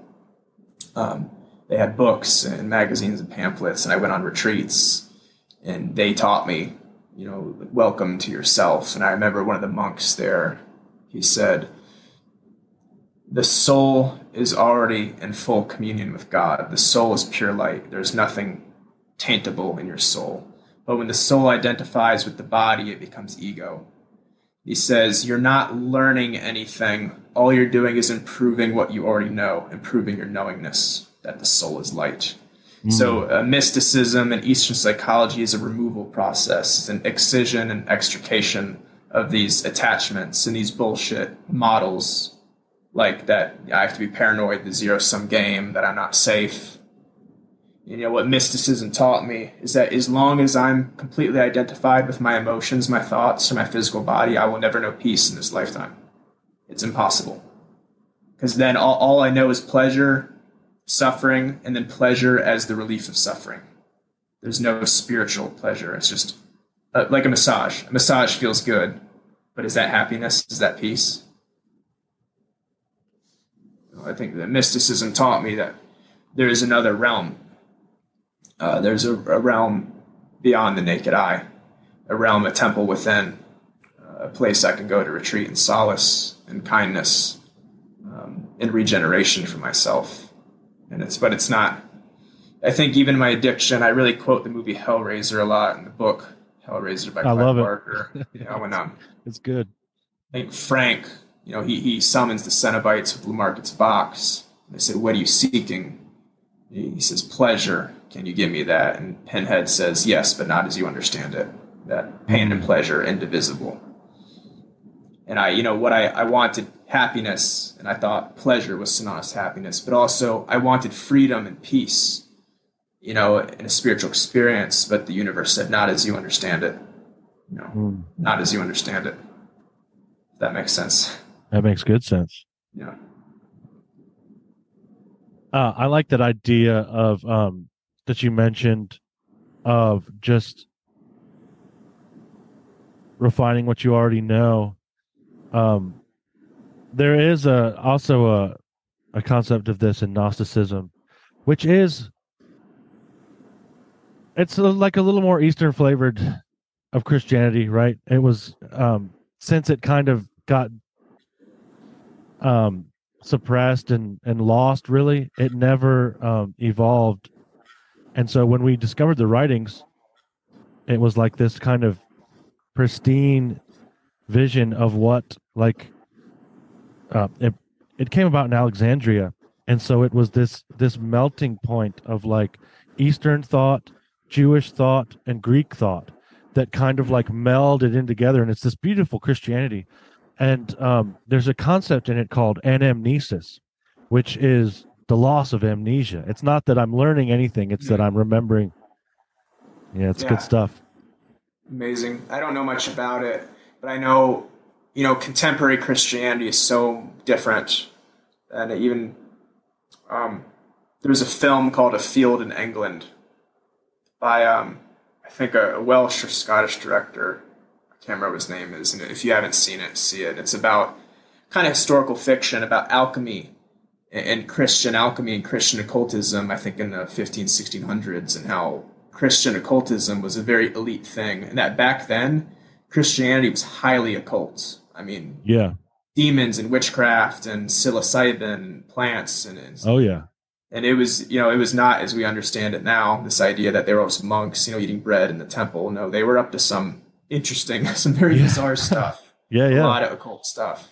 They had books and magazines and pamphlets, and I went on retreats, and they taught me, welcome to yourself. And I remember one of the monks there, he said, the soul is already in full communion with God. The soul is pure light. There's nothing taintable in your soul. But when the soul identifies with the body, it becomes ego. He says, you're not learning anything. All you're doing is improving what you already know, improving your knowingness that the soul is light. So mysticism and Eastern psychology is a removal process. It's an excision and extrication of these attachments and these bullshit models, like that I have to be paranoid, the zero-sum game, that I'm not safe. What mysticism taught me is that as long as I'm completely identified with my emotions, my thoughts, or my physical body, I will never know peace in this lifetime. It's impossible. Because then all I know is pleasure, suffering, and then pleasure as the relief of suffering. There's no spiritual pleasure. It's just like a massage. A massage feels good, but is that happiness? Is that peace? I think that mysticism taught me that there is another realm. There's a realm beyond the naked eye, a realm, a temple within, a place I can go to retreat in solace and kindness, and regeneration for myself. But it's not, I think even my addiction, I really quote the movie Hellraiser a lot in the book, Hellraiser by Clive Barker. It's good. I think Frank, he summons the Cenobites with Lamarck's box. They said, what are you seeking? He says, pleasure. Can you give me that? And Pinhead says, yes, but not as you understand it. That pain and pleasure, indivisible. And I wanted happiness, and I thought pleasure was synonymous with happiness, but also I wanted freedom and peace, in a spiritual experience, but the universe said, not as you understand it. Not as you understand it. If that makes sense. That makes good sense. Yeah. I like that idea of that you mentioned of just refining what you already know. There is also a concept of this in Gnosticism, which is like a little more Eastern flavored of Christianity, right? It was since it kind of got suppressed and lost, really, it never evolved. And so when we discovered the writings, it was like this kind of pristine vision of what, like, it came about in Alexandria. And so it was this melting point of like Eastern thought, Jewish thought, and Greek thought that kind of like melded in together. And it's this beautiful Christianity. And there's a concept in it called anamnesis, which is the loss of amnesia. It's not that I'm learning anything, it's that I'm remembering. Yeah, it's good stuff. Amazing. I don't know much about it, but I know, contemporary Christianity is so different. And even there's a film called A Field in England by, I think, a Welsh or Scottish director. I can't remember what his name is. And if you haven't seen it, see it. It's about kind of historical fiction about alchemy and Christian alchemy and Christian occultism, I think in the 1600s, and how Christian occultism was a very elite thing. And that back then, Christianity was highly occult. I mean, demons and witchcraft and psilocybin plants. And it was, it was not as we understand it now, this idea that they were just monks, eating bread in the temple. No, they were up to some interesting, some very bizarre stuff. A lot of occult stuff,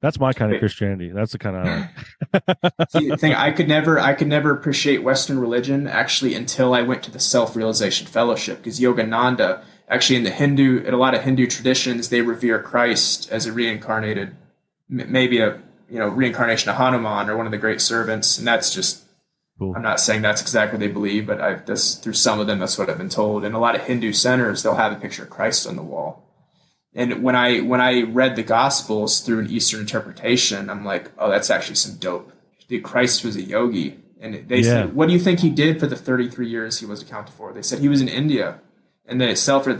That's my kind of Christianity. That's the kind of See, the thing, I could never appreciate Western religion actually until I went to the Self-Realization Fellowship, because Yogananda, actually in a lot of Hindu traditions, they revere Christ as a reincarnated, maybe a reincarnation of Hanuman or one of the great servants, and that's just cool. I'm not saying that's exactly what they believe, but through some of them, that's what I've been told. In a lot of Hindu centers, they'll have a picture of Christ on the wall. And when I read the Gospels through an Eastern interpretation, I'm like, oh, that's actually some dope. Christ was a yogi. And they said, what do you think he did for the 33 years he was accounted for? They said he was in India. And then they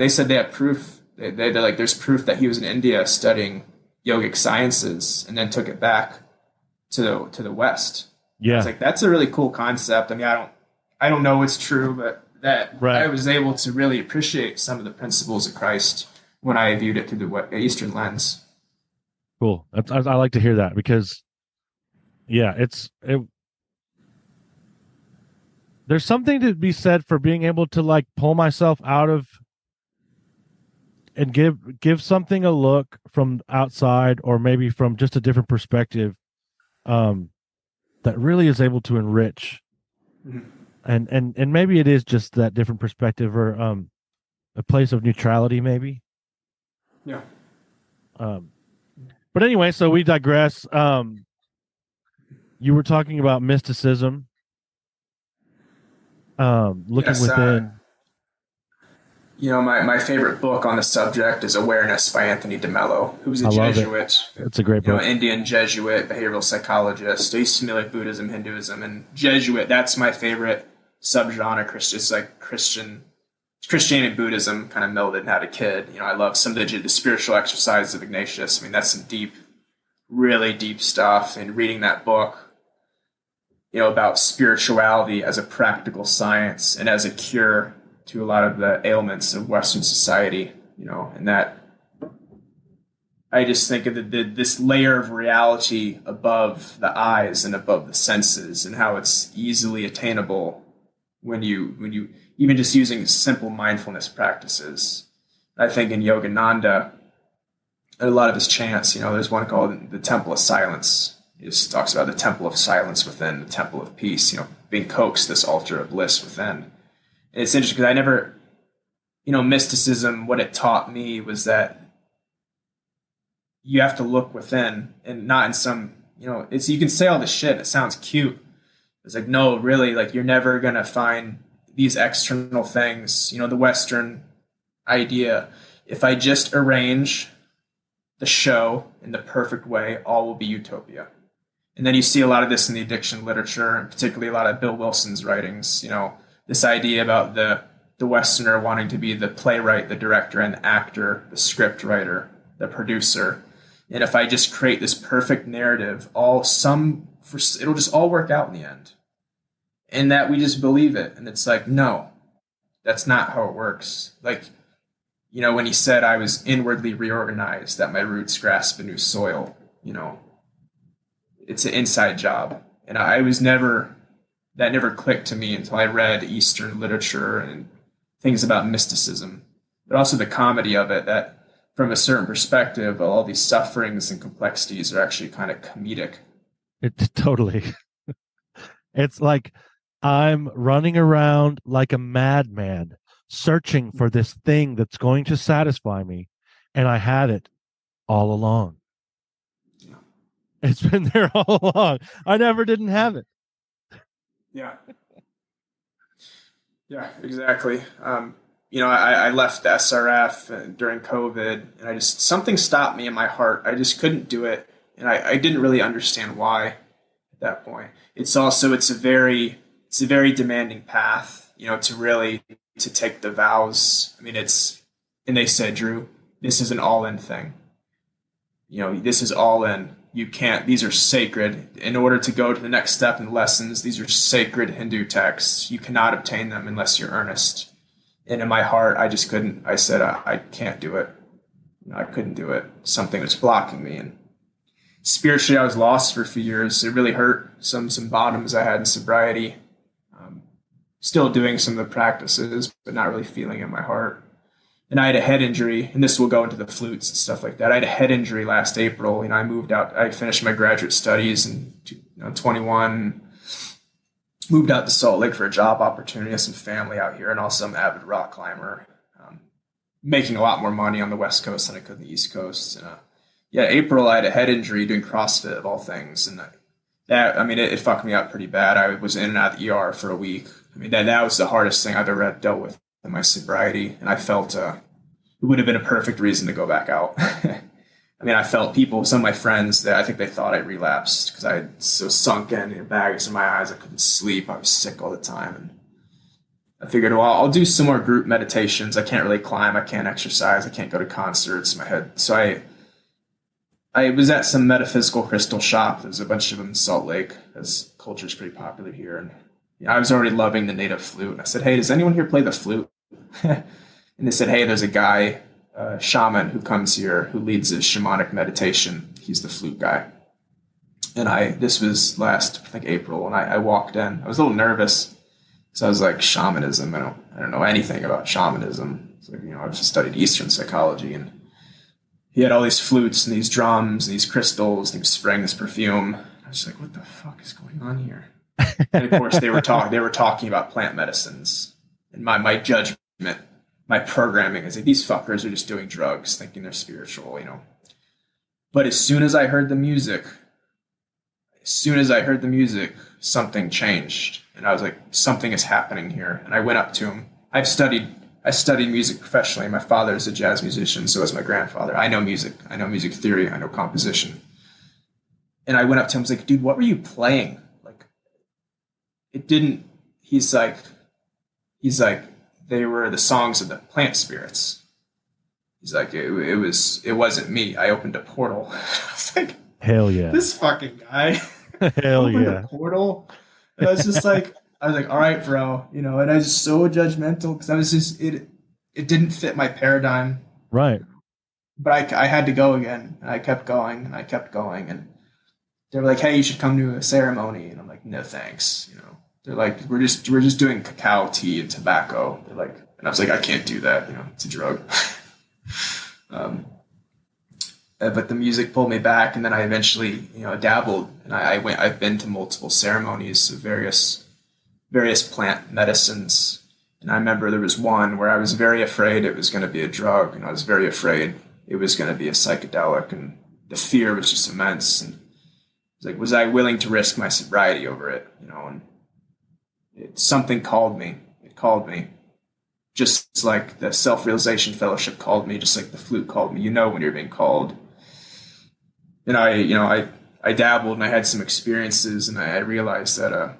said they have proof. They're like, there's proof that he was in India studying yogic sciences and then took it back to the West. Yeah. I was like, that's a really cool concept. I mean, I don't know what's true, but I was able to really appreciate some of the principles of Christ when I viewed it through the Eastern lens. Cool. I like to hear that because, there's something to be said for being able to like pull myself out of and give something a look from outside or maybe from just a different perspective that really is able to enrich. Mm-hmm. And maybe it is just that different perspective or a place of neutrality maybe. Yeah. But anyway, so we digress. You were talking about mysticism. Looking within. My favorite book on the subject is Awareness by Anthony DeMello, who was a Jesuit. It's a great book. Indian Jesuit, behavioral psychologist. I used to like Buddhism, Hinduism, and Jesuit. That's my favorite subgenre. It's like Christianity and Buddhism kind of melded and had a kid. I love some of the spiritual exercises of Ignatius. I mean, that's some deep, really deep stuff. And reading that book, about spirituality as a practical science and as a cure to a lot of the ailments of Western society, and that I just think of this layer of reality above the eyes and above the senses and how it's easily attainable when you even just using simple mindfulness practices. I think in Yogananda, a lot of his chants, there's one called the Temple of Silence. He just talks about the temple of silence within, the temple of peace, being coaxed, this altar of bliss within. And it's interesting because I never, mysticism, what it taught me was that you have to look within and not in some, you can say all this shit, it sounds cute. It's like, no, really, like you're never going to find these external things, the Western idea. If I just arrange the show in the perfect way, all will be utopia. And then you see a lot of this in the addiction literature, and particularly a lot of Bill Wilson's writings, this idea about the Westerner wanting to be the playwright, the director, and the actor, the script writer, the producer. And if I just create this perfect narrative, it'll just all work out in the end. And that we just believe it. And it's like, no, that's not how it works. Like, when he said I was inwardly reorganized, that my roots grasp a new soil, it's an inside job. And that never clicked to me until I read Eastern literature and things about mysticism, but also the comedy of it, that from a certain perspective, all these sufferings and complexities are actually kind of comedic. Totally. It's like I'm running around like a madman searching for this thing that's going to satisfy me, and I had it all along. Yeah. It's been there all along. I never didn't have it. Yeah. Yeah, exactly. I left the SRF during COVID, and something stopped me in my heart. I just couldn't do it, and I didn't really understand why at that point. It's a very demanding path, to take the vows. I mean, and they said, Drew, this is an all-in thing. This is all in. You can't, these are sacred. In order to go to the next step in lessons, these are sacred Hindu texts. You cannot obtain them unless you're earnest. And in my heart, I just couldn't. I said, I can't do it. I couldn't do it. Something was blocking me. And spiritually, I was lost for a few years. It really hurt some bottoms I had in sobriety. Still doing some of the practices, but not really feeling it in my heart. And I had a head injury, and this will go into the flutes and stuff like that. I had a head injury last April. I moved out. I finished my graduate studies in 21, moved out to Salt Lake for a job opportunity. I have some family out here, and also I'm an avid rock climber, making a lot more money on the West Coast than I could on the East Coast. And, April, I had a head injury doing CrossFit of all things. And it fucked me up pretty bad. I was in and out of the ER for a week. That was the hardest thing I've ever dealt with in my sobriety. And I felt it would have been a perfect reason to go back out. I mean, I felt some of my friends, that I think they thought I relapsed because I had so sunken in bags in my eyes. I couldn't sleep. I was sick all the time. And I figured, well, I'll do some more group meditations. I can't really climb. I can't exercise. I can't go to concerts. My head. So I was at some metaphysical crystal shop. There's a bunch of them in Salt Lake. This culture is pretty popular here. And I was already loving the native flute. And I said, hey, does anyone here play the flute? And they said, hey, there's a guy, shaman who comes here who leads a shamanic meditation. He's the flute guy. And this was last, I think, April. And I walked in. I was a little nervous. So I was like, shamanism. I don't know anything about shamanism. So, I've studied Eastern psychology, and he had all these flutes and these drums and these crystals, and he was spraying this perfume. I was like, what the fuck is going on here? And of course, they were talking about plant medicines. And my judgment, my programming is like, these fuckers are just doing drugs, thinking they're spiritual, But as soon as I heard the music, something changed. And I was like, something is happening here. And I went up to him. I studied music professionally. My father is a jazz musician, so is my grandfather. I know music. I know music theory. I know composition. And I went up to him. I was like, dude, what were you playing? Like, it didn't. He's like, they were the songs of the plant spirits. He's like, it wasn't me. I opened a portal. I was like, hell yeah. This fucking guy. Hell yeah. A portal. And I was just like, all right, bro, and I was so judgmental because I was just, it didn't fit my paradigm. Right. But I had to go again, and I kept going, and they were like, hey, you should come to a ceremony. And I'm like, no, thanks. They're like, we're just doing cacao, tea, and tobacco. They're like, and I was like, I can't do that. It's a drug. But the music pulled me back, and then I eventually, dabbled, and I've been to multiple ceremonies of various plant medicines. And I remember there was one where I was very afraid it was going to be a drug, and I was very afraid it was going to be a psychedelic, and the fear was just immense. And it's like, was I willing to risk my sobriety over it? And something called me. It called me. Just like the Self-Realization Fellowship called me, just like the flute called me. When you're being called. And I dabbled, and I had some experiences, and I realized that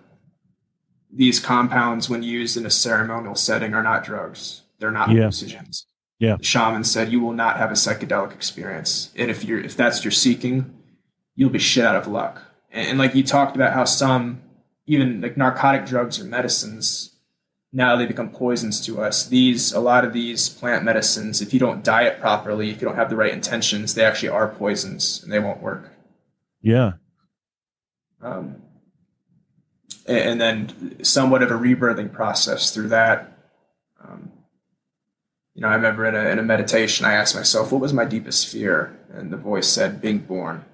these compounds, when used in a ceremonial setting, are not drugs. They're not hallucinogens. Yeah. The shaman said, you will not have a psychedelic experience. And if that's your seeking, you'll be shit out of luck. And like you talked about how some, even like narcotic drugs or medicines, now they become poisons to us. A lot of these plant medicines, if you don't diet properly, if you don't have the right intentions, they actually are poisons, and they won't work. Yeah. And then somewhat of a rebirthing process through that. I remember in a meditation, I asked myself, what was my deepest fear? And the voice said, being born.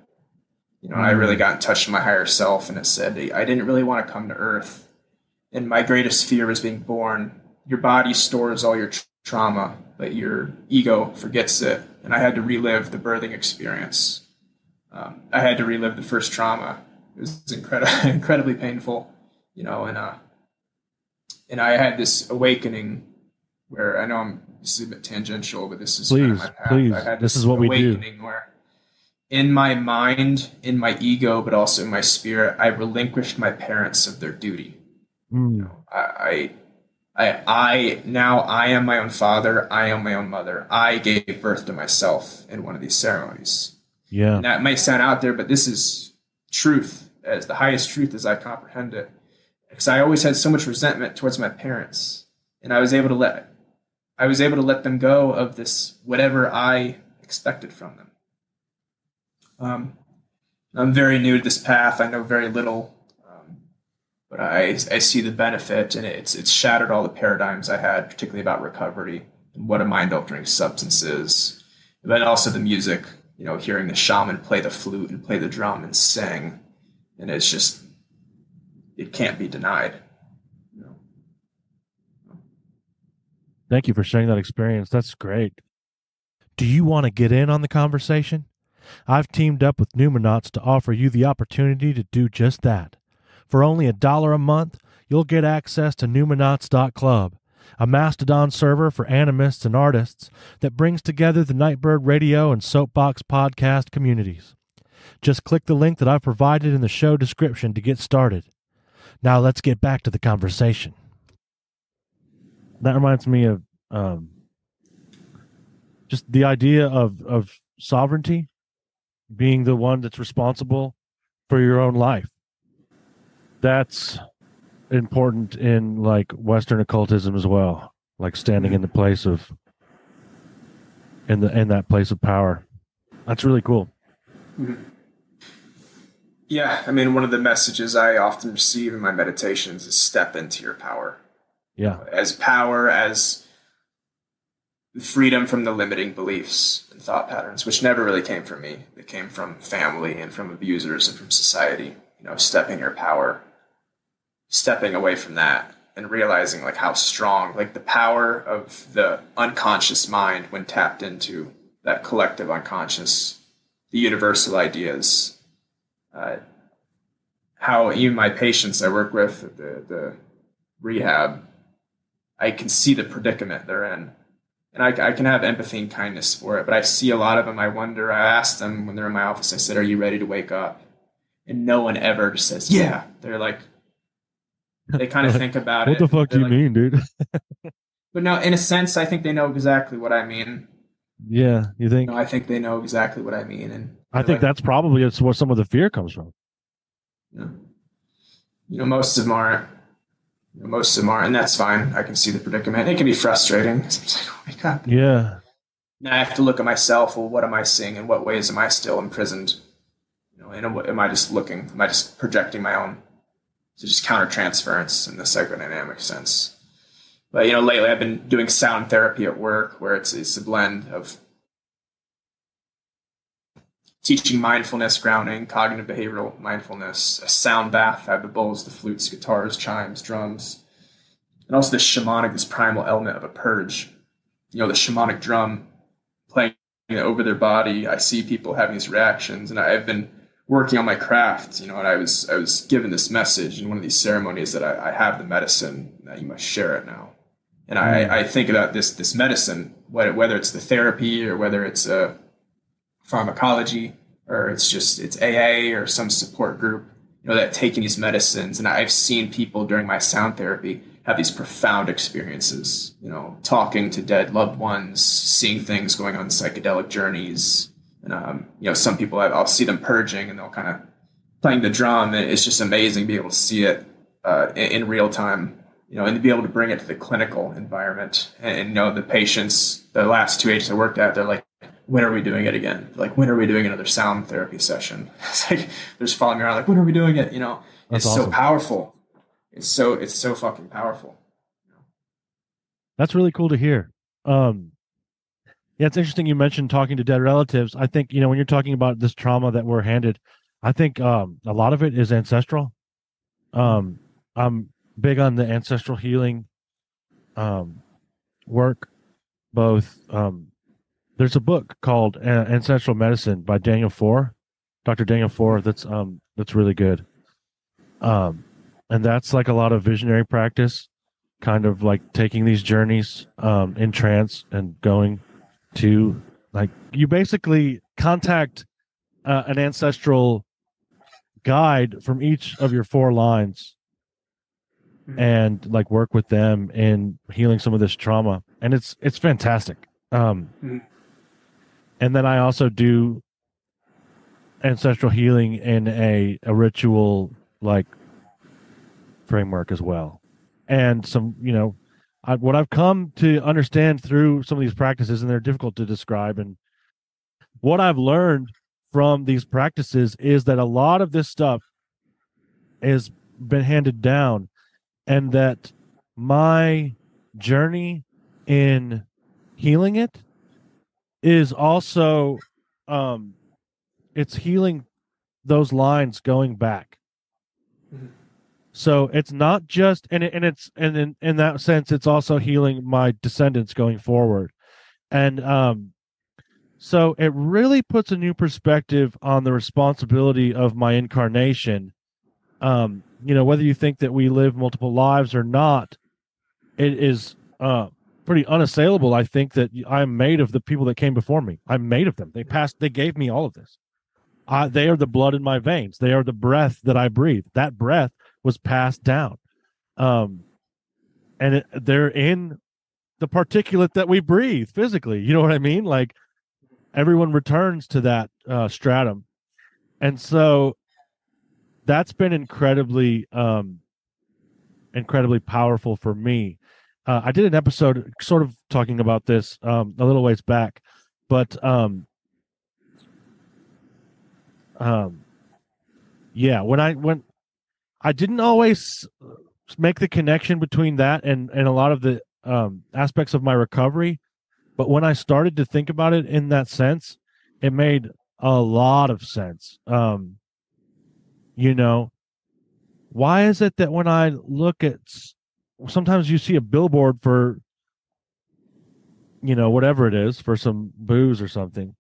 I really got in touch with my higher self, and it said, I didn't really want to come to Earth. And my greatest fear was being born. Your body stores all your trauma, but your ego forgets it. And I had to relive the birthing experience. I had to relive the first trauma. It was incredibly painful, and I had this awakening where I know this is a bit tangential, but this is kind of my path. Please, I had this is what we do. Where in my mind, in my ego, but also in my spirit, I relinquished my parents of their duty. I am my own father. I am my own mother. I gave birth to myself in one of these ceremonies. Yeah. And that might sound out there, but this is truth, as the highest truth as I comprehend it. Because I always had so much resentment towards my parents, and I was able to let them go of this, whatever I expected from them. I'm very new to this path. I know very little. But I see the benefit, and it's shattered all the paradigms I had, particularly about recovery and what a mind-altering substance is. And then also the music, hearing the shaman play the flute and play the drum and sing, and it's just, it can't be denied. Thank you for sharing that experience. That's great. Do you want to get in on the conversation? I've teamed up with Numinauts to offer you the opportunity to do just that. For only $1 a month, you'll get access to Numinauts.club, a Mastodon server for animists and artists that brings together the Nightbird Radio and Soapbox podcast communities. Just click the link that I've provided in the show description to get started. Now let's get back to the conversation. That reminds me of just the idea of sovereignty, being the one that's responsible for your own life. That's important in like Western occultism as well, like standing in the place of in that place of power. That's really cool. Yeah, I mean, one of the messages I often receive in my meditations is step into your power. Yeah. As power, as freedom from the limiting beliefs and thought patterns, which never really came from me. They came from family and from abusers and from society. You know, stepping your power, stepping away from that and realizing like how strong, like the power of the unconscious mind when tapped into that collective unconscious, the universal ideas. How even my patients I work with at the rehab, I can see the predicament they're in. And I can have empathy and kindness for it, but I see a lot of them. I wonder, I ask them when they're in my office, I said, are you ready to wake up? And no one ever just says, yeah. They're like, they kind of think about what it. What the fuck do you mean, dude? But no, in a sense, I think they know exactly what I mean. Yeah, you think? No, I think they know exactly what I mean. And I think that's probably where some of the fear comes from. Most of them aren't. And that's fine. I can see the predicament. It can be frustrating. It's like, wake up. Yeah. Now I have to look at myself. Well, what am I seeing? In what ways am I still imprisoned? And am I just looking? Am I just projecting my own? So just countertransference in the psychodynamic sense. But, lately I've been doing sound therapy at work where it's a blend of teaching mindfulness, grounding, cognitive behavioral mindfulness, a sound bath. I have the bowls, the flutes, guitars, chimes, drums, and also this shamanic, this primal element of a purge. The shamanic drum playing over their body. I see people having these reactions, and I've been working on my craft, and I was given this message in one of these ceremonies that I have the medicine, that you must share it now. And I think about this medicine, whether it's the therapy or whether it's a pharmacology or it's AA or some support group, that taking these medicines. And I've seen people during my sound therapy have these profound experiences, talking to dead loved ones, seeing things going on psychedelic journeys. And, some people, I'll see them purging and they'll kind of playing the drum. And it's just amazing to be able to see it in real time. And to be able to bring it to the clinical environment. And the patients, the last 2 agents I worked at, they're like, when are we doing it again? Like, when are we doing another sound therapy session? It's like, they're just following me around like, when are we doing it? It's awesome. So powerful. It's so fucking powerful. That's really cool to hear. Yeah, it's interesting you mentioned talking to dead relatives. I think, when you're talking about this trauma that we're handed, I think a lot of it is ancestral. I'm big on the ancestral healing work. Both there's a book called Ancestral Medicine by Daniel Four, Dr. Daniel Four, that's really good. And that's like a lot of visionary practice, kind of like taking these journeys in trance and going to, like, you basically contact an ancestral guide from each of your 4 lines and like work with them in healing some of this trauma, and it's fantastic. And then I also do ancestral healing in a ritual like framework as well. And some, what I've come to understand through some of these practices, and they're difficult to describe, and what I've learned from these practices is that a lot of this stuff has been handed down, and that my journey in healing it is also it's healing those lines going back. So it's not just, and in that sense, it's also healing my descendants going forward. And so it really puts a new perspective on the responsibility of my incarnation. Whether you think that we live multiple lives or not, it is pretty unassailable. I think that I'm made of the people that came before me. I'm made of them. They gave me all of this. They are the blood in my veins. They are the breath that I breathe. That breath was passed down. And they're in the particulate that we breathe physically. You know what I mean? Like everyone returns to that stratum. And so that's been incredibly powerful for me. I did an episode sort of talking about this a little ways back, but yeah, when I didn't always make the connection between that and a lot of the aspects of my recovery, but when I started to think about it in that sense, it made a lot of sense. You know, why is it that when I look at, sometimes you see a billboard for, you know, whatever it is, for some booze or something,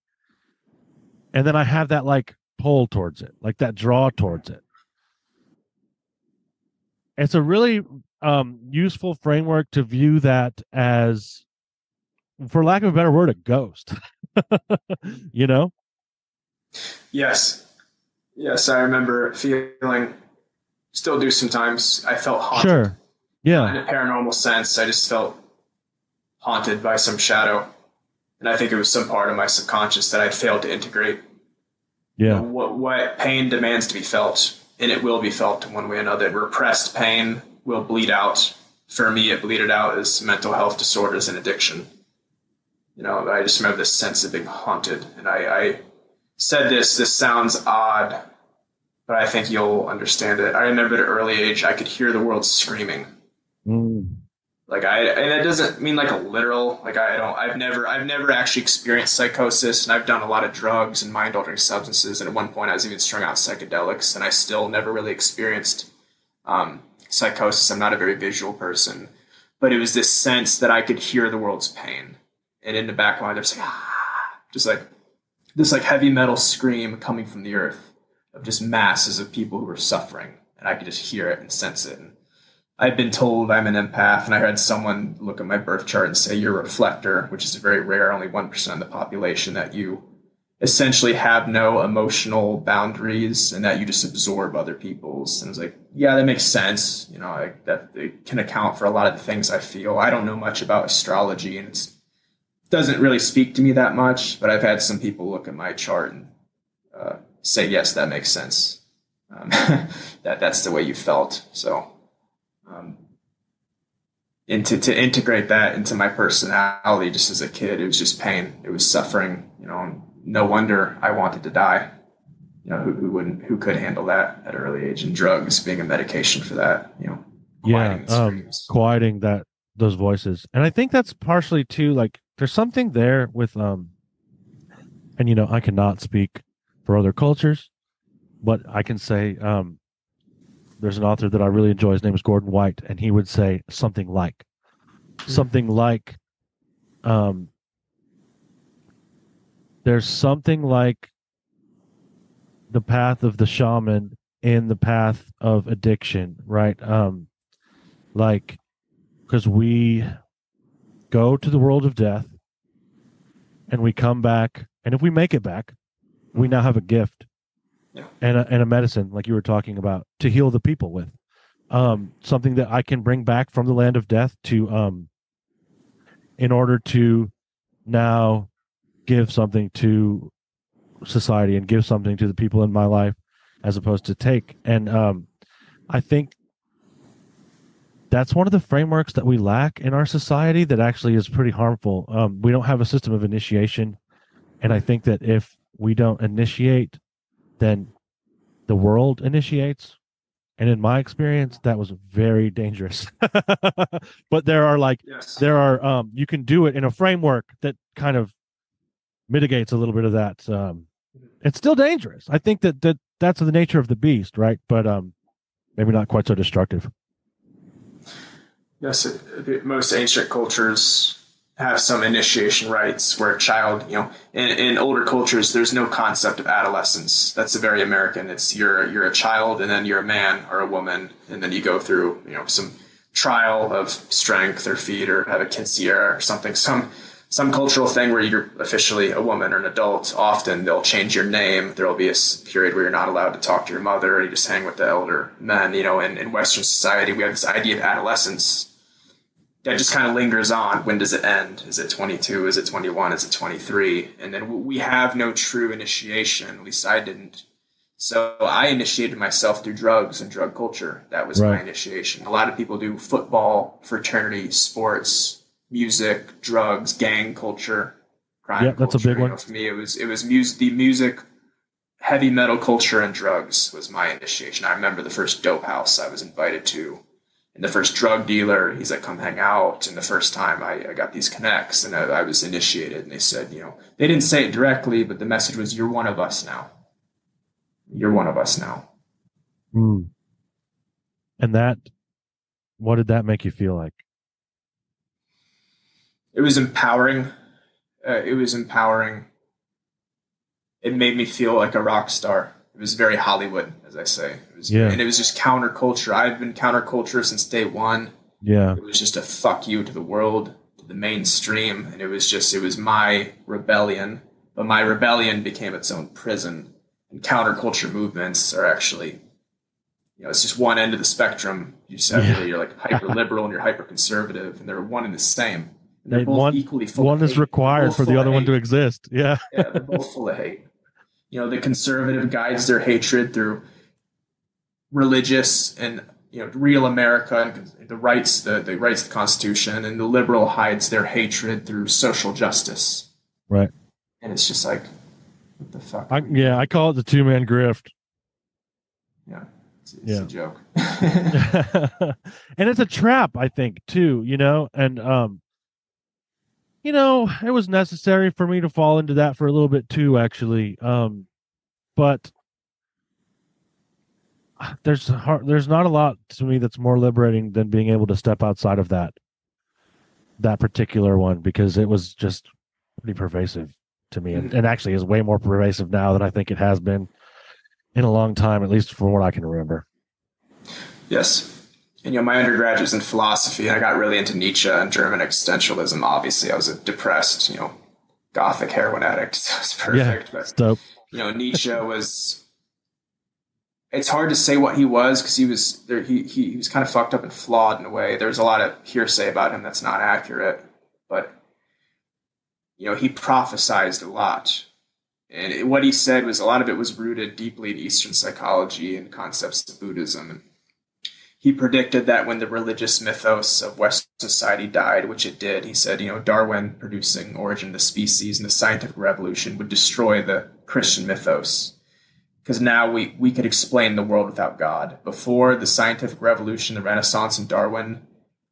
and then I have that like pull towards it, like that draw towards it. It's a really useful framework to view that as, for lack of a better word, a ghost. You know? Yes. Yes, I remember feeling, still do sometimes, I felt haunted. Sure. Yeah. In a paranormal sense, I just felt haunted by some shadow. And I think it was some part of my subconscious that I'd failed to integrate. Yeah. You know, what pain demands to be felt, and it will be felt in one way or another. Repressed pain will bleed out. For me, it bleeded out as mental health disorders and addiction. You know, I just remember this sense of being haunted. And I said this sounds odd, but I think you'll understand it. I remember at an early age, I could hear the world screaming. Like and that doesn't mean like a literal, like I've never actually experienced psychosis, and I've done a lot of drugs and mind altering substances. And at one point I was even strung out psychedelics, and I still never really experienced psychosis. I'm not a very visual person, but it was this sense that I could hear the world's pain. And in the back of my mind, there's like, just like this like heavy metal scream coming from the earth of just masses of people who were suffering. And I could just hear it and sense it. And I've been told I'm an empath, and I had someone look at my birth chart and say you're a reflector, which is very rare, only 1% of the population, that you essentially have no emotional boundaries and that you just absorb other people's. And I was like, yeah, that makes sense. You know, that it can account for a lot of the things I feel. I don't know much about astrology, and it doesn't really speak to me that much, but I've had some people look at my chart and say, yes, that makes sense. That's the way you felt. So, and to integrate that into my personality just as a kid, it was just pain. It was suffering, you know, and no wonder I wanted to die. You know, who could handle that at an early age, and drugs being a medication for that, you know, quieting those voices. And I think that's partially too, like, there's something there with, and you know, I cannot speak for other cultures, but I can say, there's an author that I really enjoy. His name is Gordon White, and he would say something like, there's something like the path of the shaman in the path of addiction, right? Like, because we go to the world of death and we come back, and if we make it back, we now have a gift. Yeah. And a medicine, like you were talking about, to heal the people with. Something that I can bring back from the land of death to, in order to now give something to society and give something to the people in my life, as opposed to take. And I think that's one of the frameworks that we lack in our society that actually is pretty harmful. We don't have a system of initiation. And I think that if we don't initiate, then the world initiates. And in my experience, that was very dangerous. But there are you can do it in a framework that kind of mitigates a little bit of that. It's still dangerous. I think that's the nature of the beast, right? But maybe not quite so destructive. Yes, most ancient cultures have some initiation rites where a child, you know, in older cultures, there's no concept of adolescence. That's a very American. It's you're a child, and then you're a man or a woman, and then you go through, you know, some trial of strength or feet or have a quinceañera or something, some cultural thing where you're officially a woman or an adult. Often they'll change your name. There'll be a period where you're not allowed to talk to your mother, or you just hang with the elder men. You know, in Western society, we have this idea of adolescence that just kind of lingers on. When does it end? Is it 22? Is it 21? Is it 23? And then we have no true initiation. At least I didn't. So I initiated myself through drugs and drug culture. That was my initiation. A lot of people do football, fraternity, sports, music, drugs, gang culture, crime culture. That's a big one. You know, for me, it was the music, heavy metal culture, and drugs was my initiation. I remember the first dope house I was invited to, and the first drug dealer, he's like, come hang out. And the first time I got these connects, and I was initiated, and they said, you know, they didn't say it directly, but the message was, you're one of us now. You're one of us now. Mm. And what did that make you feel like? It was empowering. It made me feel like a rock star. It was very Hollywood, as I say. And it was just counterculture. I've been counterculture since day one. Yeah. It was just a fuck you to the world, to the mainstream. And it was my rebellion. But my rebellion became its own prison. And counterculture movements are actually, you know, it's just one end of the spectrum. You said you're like hyper liberal and you're hyper conservative, and they're one and the same. And they're both equally full of hate. One is required for the other one to exist. Yeah. Yeah, they're both full of hate. You know, the conservative guides their hatred through religious and, you know, real America and the rights, the Constitution, and the liberal hides their hatred through social justice. Right. And it's just like, what the fuck? I call it the two-man grift. Yeah, it's a joke. And it's a trap, I think, too, you know, and, you know, it was necessary for me to fall into that for a little bit too, actually. But there's not a lot to me that's more liberating than being able to step outside of that particular one, because it was just pretty pervasive to me, and actually is way more pervasive now than I think it has been in a long time, at least from what I can remember. Yes. And, you know, my undergrad was in philosophy, and I got really into Nietzsche and German existentialism. Obviously, I was a depressed, you know, gothic heroin addict. So it's perfect. Yeah, it's dope. You know, Nietzsche was, it's hard to say what he was, because he was kind of fucked up and flawed in a way. There's a lot of hearsay about him that's not accurate, but, you know, he prophesized a lot. And what he said was, a lot of it was rooted deeply in Eastern psychology and concepts of Buddhism. And he predicted that when the religious mythos of Western society died, which it did, he said, you know, Darwin producing Origin of the Species and the scientific revolution would destroy the Christian mythos. Because now we could explain the world without God. Before the scientific revolution, the Renaissance, and Darwin,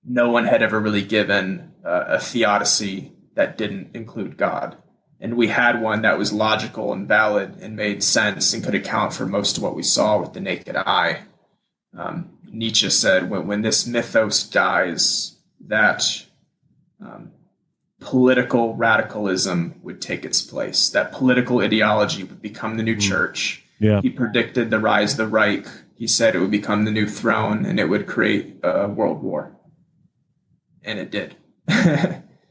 no one had ever really given a theodicy that didn't include God. And we had one that was logical and valid and made sense and could account for most of what we saw with the naked eye. Nietzsche said, when this mythos dies, that political radicalism would take its place. That political ideology would become the new church. Yeah. He predicted the rise of the Reich. He said it would become the new throne, and it would create a world war. And it did.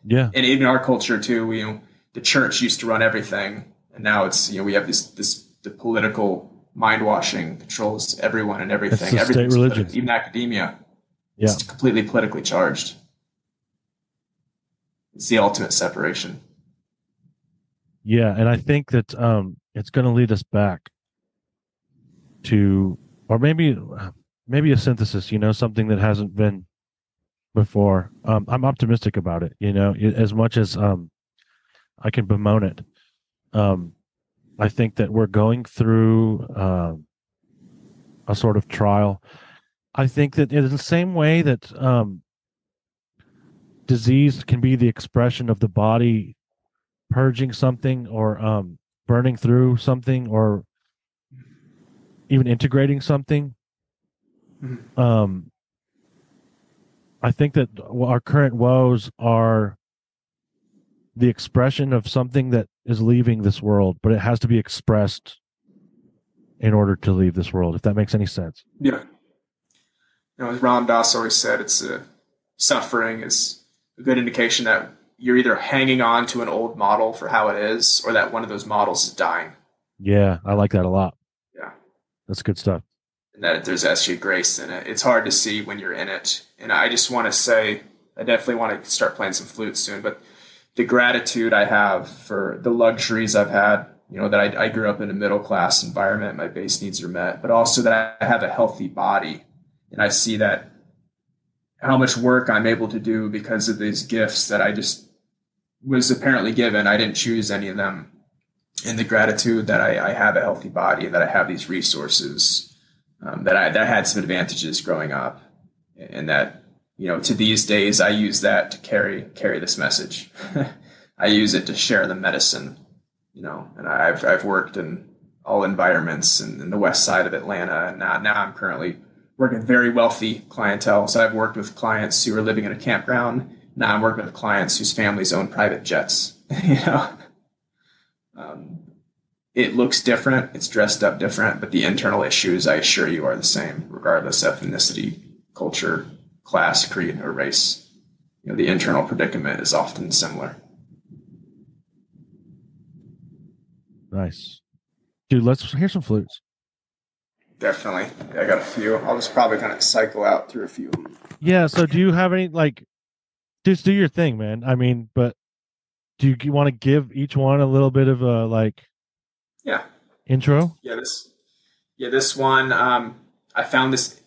Yeah. And in our culture too, you know, the church used to run everything, and now it's, you know, we have the political mind washing controls everyone and everything. It's the state religion, even academia. Yeah. It's completely politically charged. It's the ultimate separation. Yeah, and I think that it's going to lead us back to, or maybe a synthesis, you know, something that hasn't been before. I'm optimistic about it, you know, as much as I can bemoan it. I think that we're going through a sort of trial. I think that in the same way that disease can be the expression of the body purging something, or burning through something, or even integrating something, I think that our current woes are the expression of something that is leaving this world, but it has to be expressed in order to leave this world, if that makes any sense. Yeah. As Ram Dass always said, suffering is a good indication that you're either hanging on to an old model for how it is, or that one of those models is dying. Yeah, I like that a lot. Yeah. That's good stuff. And that there's actually grace in it. It's hard to see when you're in it. And I just want to say, I definitely want to start playing some flute soon, but the gratitude I have for the luxuries I've had, that I grew up in a middle-class environment, my base needs are met, but also that I have a healthy body. And I see that how much work I'm able to do because of these gifts that I just was apparently given. I didn't choose any of them. And the gratitude that I have a healthy body and that I have these resources, that I had some advantages growing up, and that, to these days, I use that to carry this message. I use it to share the medicine, and I've worked in all environments in the west side of Atlanta. And now I'm currently working with very wealthy clientele. So I've worked with clients who are living in a campground. Now I'm working with clients whose families own private jets. It looks different. It's dressed up different, but the internal issues, I assure you, are the same, regardless of ethnicity, culture, class, creed, or race. The internal predicament is often similar. Nice. Dude, let's hear some flutes. Definitely. I got a few. I'll just probably kind of cycle out through a few. Yeah, so do you have any, just do your thing, man. I mean, but do you want to give each one a little bit of a, intro? This one, I found this,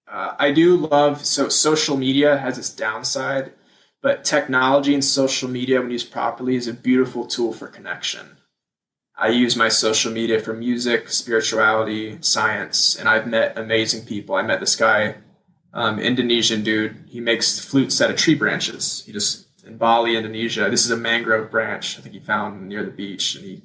I do love, so social media has its downside, but technology and social media, when used properly, is a beautiful tool for connection. I use my social media for music, spirituality, science, and I've met amazing people. I met this guy, Indonesian dude. He makes flutes out of tree branches. In Bali, Indonesia, this is a mangrove branch I think he found near the beach, and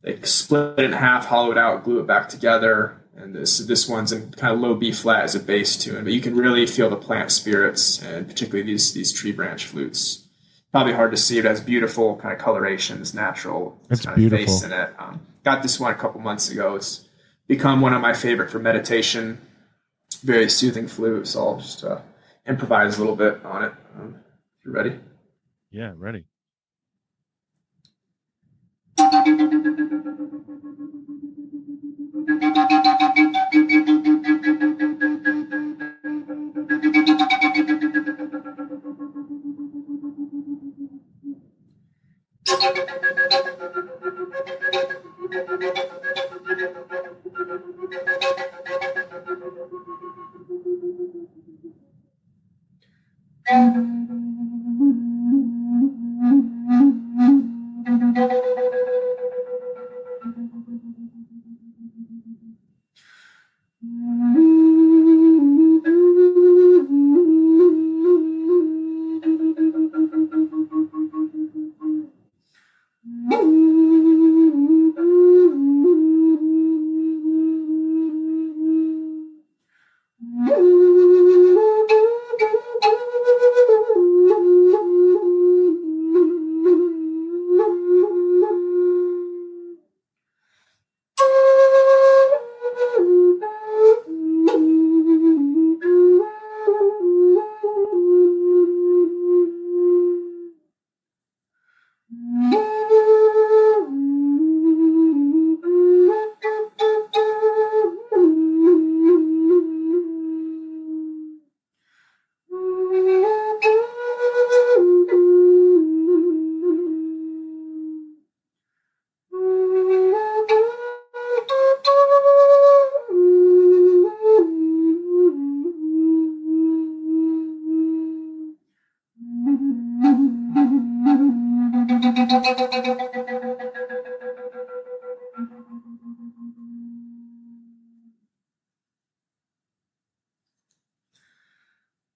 they split it in half, hollow it out, glue it back together. And this one's in kind of low B flat as a bass tune, but you can really feel the plant spirits, and particularly these tree branch flutes. Probably hard to see. It has beautiful kind of colorations, natural kind of face in it. Got this one a couple months ago. It's become one of my favorite for meditation. Very soothing flute. So I'll just improvise a little bit on it. If you're ready. Yeah, ready.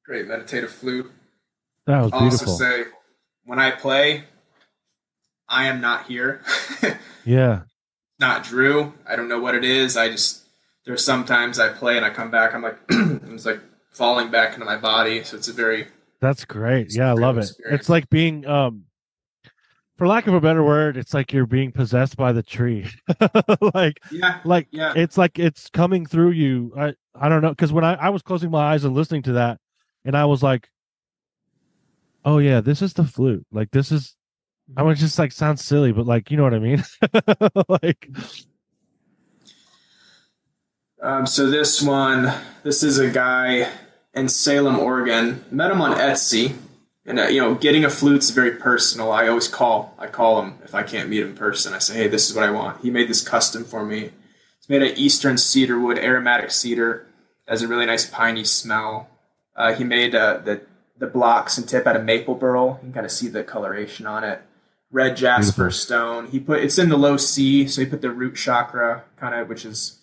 Great meditative flute. That was beautiful. I'll also say, when I play, I am not here. Yeah. Not Drew. I don't know what it is. There's sometimes I play and I come back, I'm like, it's like falling back into my body. So it's That's great. Yeah, I love it. It's like being, for lack of a better word, it's like you're being possessed by the tree. like Yeah, like yeah. it's like it's coming through you. I don't know, because when I was closing my eyes and listening to that, and I was like, oh yeah, this is the flute. Like this is, I was just like, sounds silly, but like, you know what I mean? Like, So this is a guy in Salem, Oregon. Met him on Etsy, and getting a flute's very personal. I call him if I can't meet him in person. I say, hey, this is what I want. He made this custom for me. It's made of eastern cedar wood, aromatic cedar. It has a really nice piney smell. He made the blocks and tip out of maple burl. You can kind of see the coloration on it. Red jasper Beautiful. stone. It's in the low C, so he put the root chakra kind of, which is,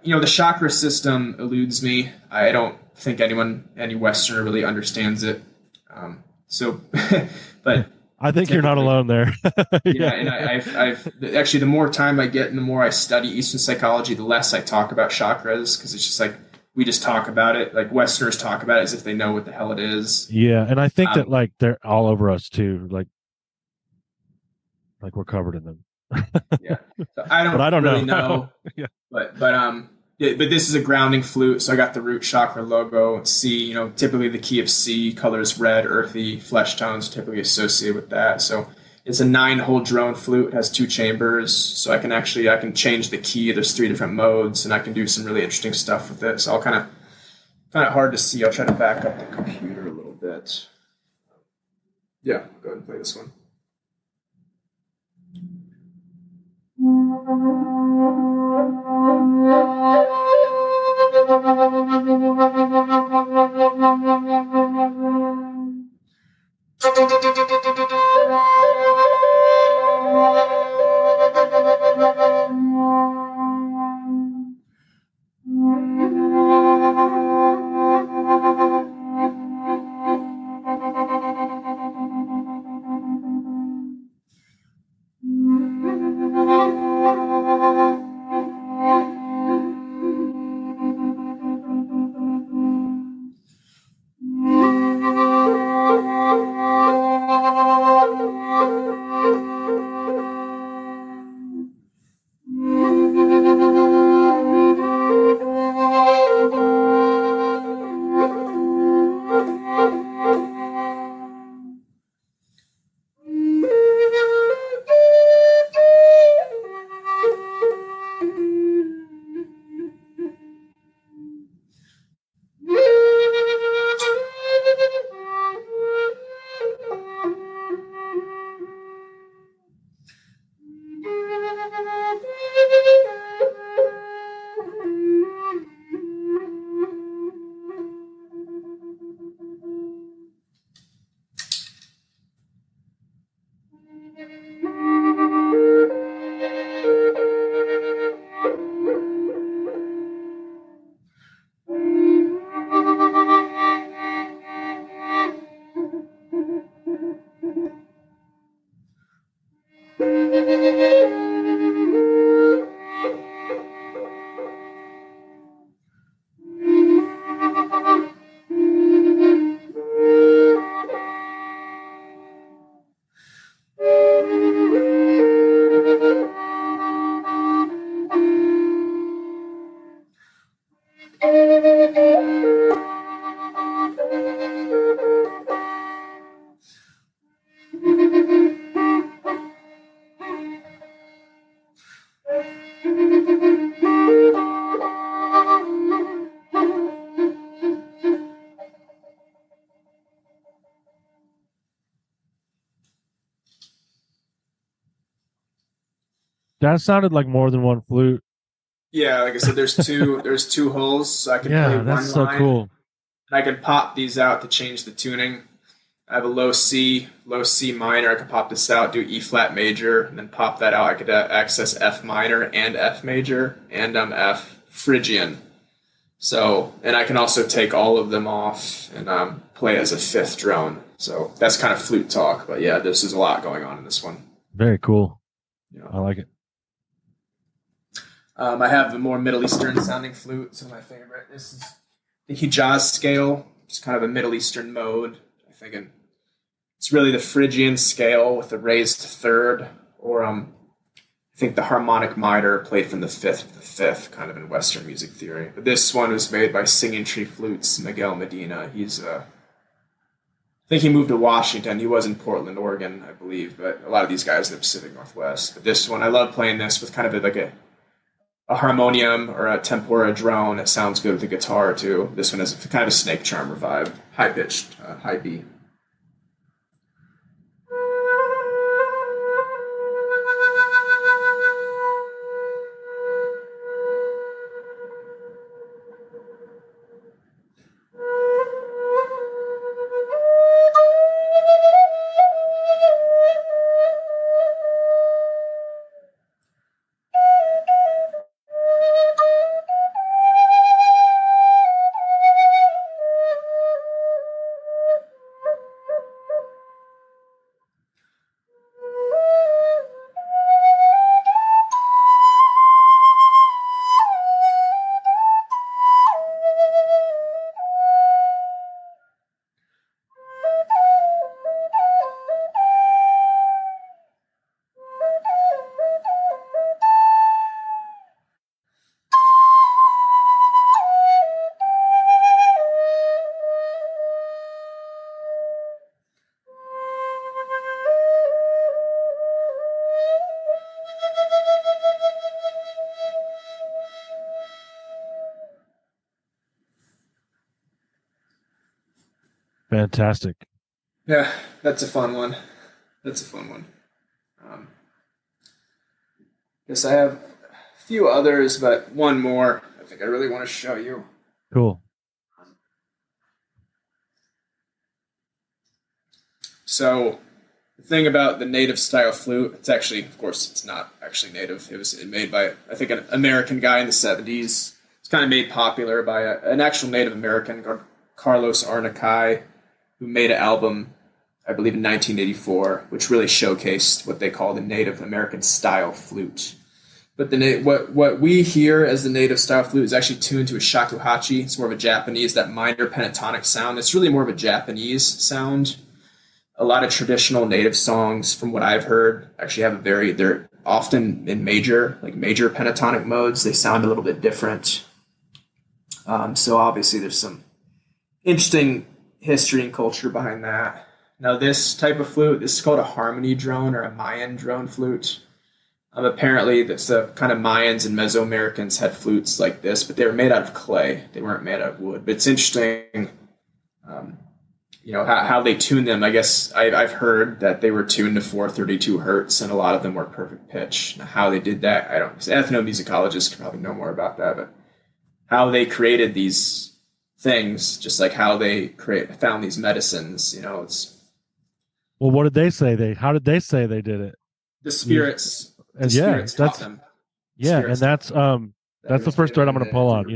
the chakra system eludes me. I don't think any Westerner really understands it. But I think you're not alone there. yeah, and I've actually, the more time I get and the more I study Eastern psychology, the less I talk about chakras, because it's just like we just talk about it. Like Westerners talk about it as if they know what the hell it is. Yeah, and I think that like they're all over us too. Like we're covered in them. Yeah, so I don't, But I don't really know. know. Yeah. But this is a grounding flute, so I got the root chakra logo. C, typically the key of C, colors red, earthy, flesh tones typically associated with that. So it's a 9-hole drone flute. It has 2 chambers, so I can change the key. There's 3 different modes, and I can do some really interesting stuff with it. So I'll kind of hard to see. I'll try to back up the computer a little bit. Yeah, go ahead and play this one. That sounded like more than one flute. Yeah, like I said, there's two holes, so I can play Yeah, one that's so line. cool. And I can pop these out to change the tuning. I have a low C minor. I could pop this out, do E flat major, and then pop that out. I could access F minor and F major and F Phrygian. So, and I can also take all of them off and play as a 5th drone. So that's kind of flute talk. But yeah, there's a lot going on in this one. Very cool. Yeah. I like it. I have the more Middle Eastern sounding flute. It's my favorite. This is the Hijaz scale. It's kind of a Middle Eastern mode. I think It's really the Phrygian scale with the raised third, or I think the harmonic minor played from the fifth to the fifth, kind of in Western music theory. But this one was made by Singing Tree Flutes, Miguel Medina. He's I think he moved to Washington. He was in Portland, Oregon, I believe, but a lot of these guys in the Pacific Northwest. But this one, I love playing this with kind of like a harmonium or a tempora drone. It sounds good with the guitar too. This one has kind of a snake charmer vibe, high pitched, high B. Fantastic. Yeah, that's a fun one. Guess I have a few others, but one more I think I really want to show you. Cool. So the thing about the native style flute, it's actually, of course, it's not actually native. It was made by, I think, an American guy in the 70s. It's kind of made popular by an actual Native American, Carlos Arnacai, who made an album, I believe, in 1984, which really showcased what they call the Native American style flute. But what we hear as the native style flute is actually tuned to a shakuhachi. It's more of a Japanese, that minor pentatonic sound. It's really more of a Japanese sound. A lot of traditional native songs, from what I've heard, actually have they're often in major pentatonic modes. They sound a little bit different. So obviously there's some interesting history and culture behind that. Now this type of flute, this is called a harmony drone or a Mayan drone flute. Apparently the kind of Mayans and Mesoamericans had flutes like this, but they were made out of clay. They weren't made out of wood. But it's interesting, how they tuned them. I guess I've heard that they were tuned to 432 hertz, and a lot of them were perfect pitch. Now, how they did that, I don't know. Ethnomusicologists could probably know more about that, but how they created these things, just like how they found these medicines, it's... Well, what did they say? How did they say they did it? The spirits... And spirits taught them. That's the first thread I'm going to pull on,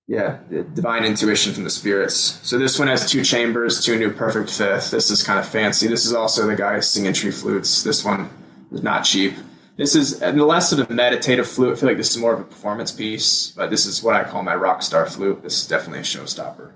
Yeah, the divine intuition from the spirits. So this one has 2 chambers, tuned to a perfect fifth. This is kind of fancy. This is also the guy singing tree flutes. This one is not cheap. This is less of a meditative flute. I feel like this is more of a performance piece, but this is what I call my rock star flute. This is definitely a showstopper.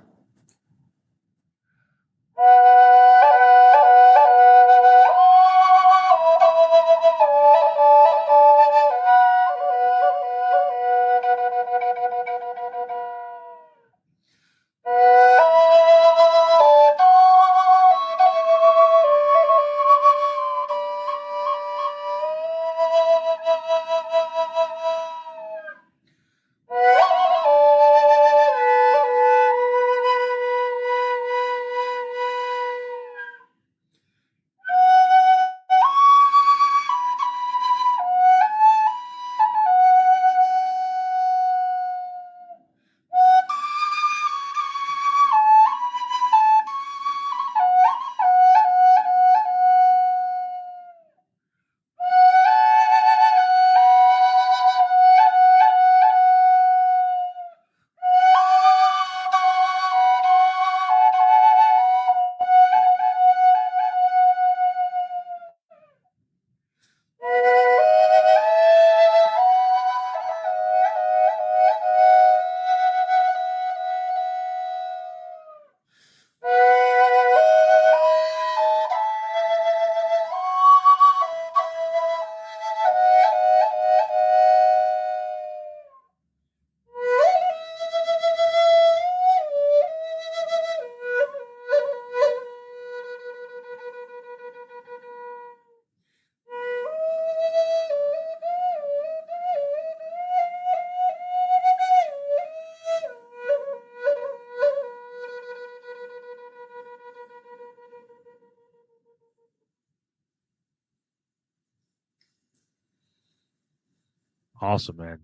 Awesome, man.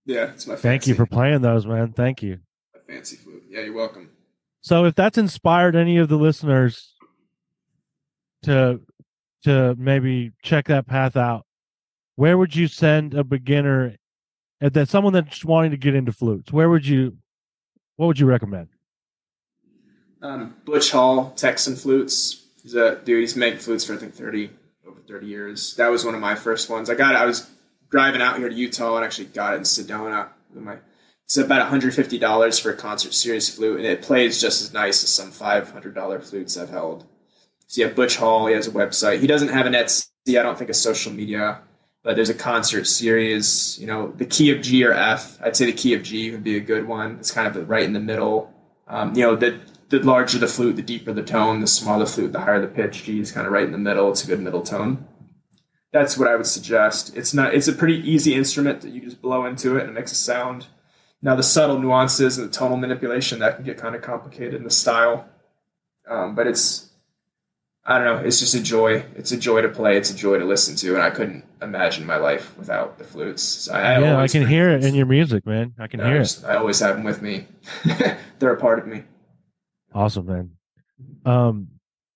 Yeah, it's my fancy. Thank you for playing those, man. Thank you. My fancy flute. Yeah, you're welcome. So if that's inspired any of the listeners to maybe check that path out, where would you send a beginner, if that's someone that's wanting to get into flutes, what would you recommend? Butch Hall, Texan Flutes. He's a dude. He's making flutes for I think over 30 years. That was one of my first ones. I was driving out here to Utah and actually got it in Sedona. It's about $150 for a concert series flute, and it plays just as nice as some $500 flutes I've held. So yeah, Butch Hall. He has a website. He doesn't have an Etsy. I don't think a social media, but there's a concert series. The key of G or F. I'd say the key of G would be a good one. It's kind of right in the middle. The larger the flute, the deeper the tone. The smaller the flute, the higher the pitch. G is kind of right in the middle. It's a good middle tone. That's what I would suggest. It's a pretty easy instrument that you just blow into it and it makes a sound. Now the subtle nuances and the tonal manipulation, that can get kind of complicated in the style. But I don't know, it's just a joy. It's a joy to play. It's a joy to listen to. And I couldn't imagine my life without the flutes. So I can hear it in your music, man. I can hear it. I always have them with me. They're a part of me. Awesome, man.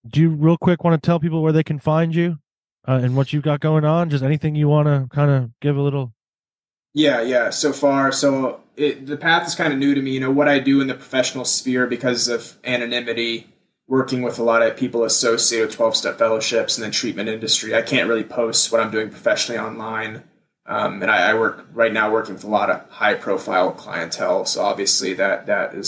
Do you real quick want to tell people where they can find you and what you've got going on? Just anything you want to kind of give a little. Yeah. So the path is kind of new to me. What I do in the professional sphere because of anonymity, working with a lot of people associated with 12-step fellowships and then treatment industry. I can't really post what I'm doing professionally online. And I work right now working with a lot of high-profile clientele. So obviously that'll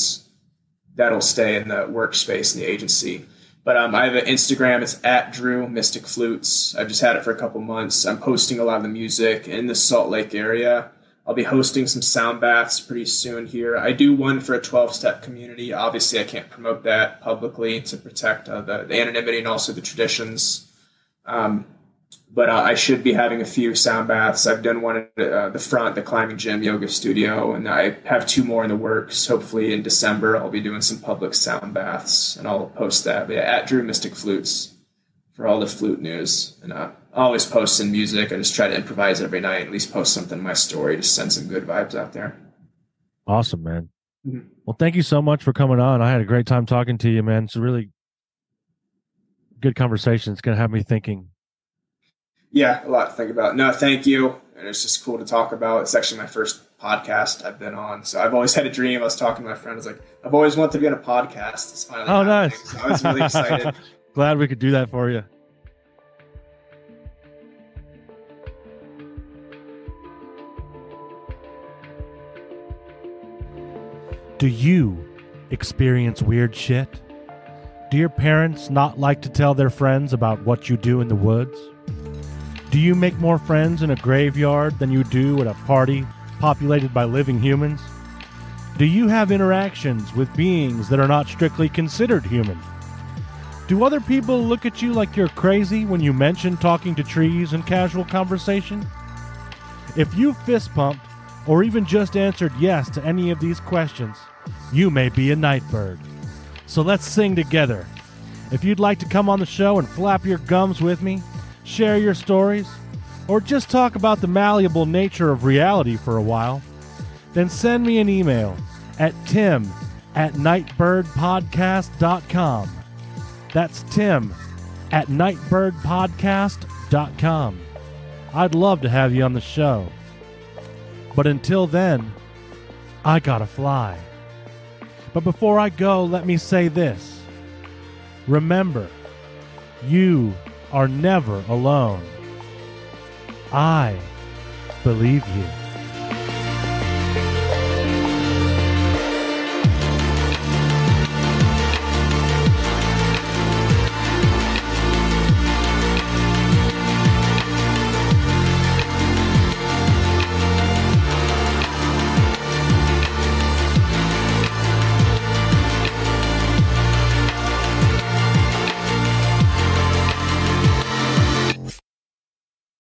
stay in the workspace in the agency. But I have an Instagram. It's at Drew Mystic Flutes. I've just had it for a couple months. I'm posting a lot of the music in the Salt Lake area. I'll be hosting some sound baths pretty soon here. I do one for a 12-step community. Obviously, I can't promote that publicly to protect the anonymity and also the traditions. But I should be having a few sound baths. I've done one at the front, the climbing gym yoga studio, and I have 2 more in the works. Hopefully in December, I'll be doing some public sound baths, and I'll post that. But yeah, at Drew Mystic Flutes for all the flute news. And I always post in music. I just try to improvise every night, at least post something in my story to send some good vibes out there. Awesome, man. Mm-hmm. Well, thank you so much for coming on. I had a great time talking to you, man. It's a really good conversation. It's going to have me thinking. Yeah, a lot to think about. No, thank you. And it's just cool to talk about. It's actually my first podcast I've been on. So I've always had a dream. I was talking to my friend. I was like, I've always wanted to be on a podcast. It's finally happening. Nice. So I was really excited. Glad we could do that for you. Do you experience weird shit? Do your parents not like to tell their friends about what you do in the woods? Do you make more friends in a graveyard than you do at a party populated by living humans? Do you have interactions with beings that are not strictly considered human? Do other people look at you like you're crazy when you mention talking to trees in casual conversation? If you fist pumped or even just answered yes to any of these questions, you may be a Nightbird. So let's sing together. If you'd like to come on the show and flap your gums with me, share your stories, or just talk about the malleable nature of reality for a while, then send me an email at tim@nightbirdpodcast.com. That's tim@nightbirdpodcast.com. I'd love to have you on the show. But until then, I gotta fly. But before I go, let me say this. Remember, you are never alone. I believe you.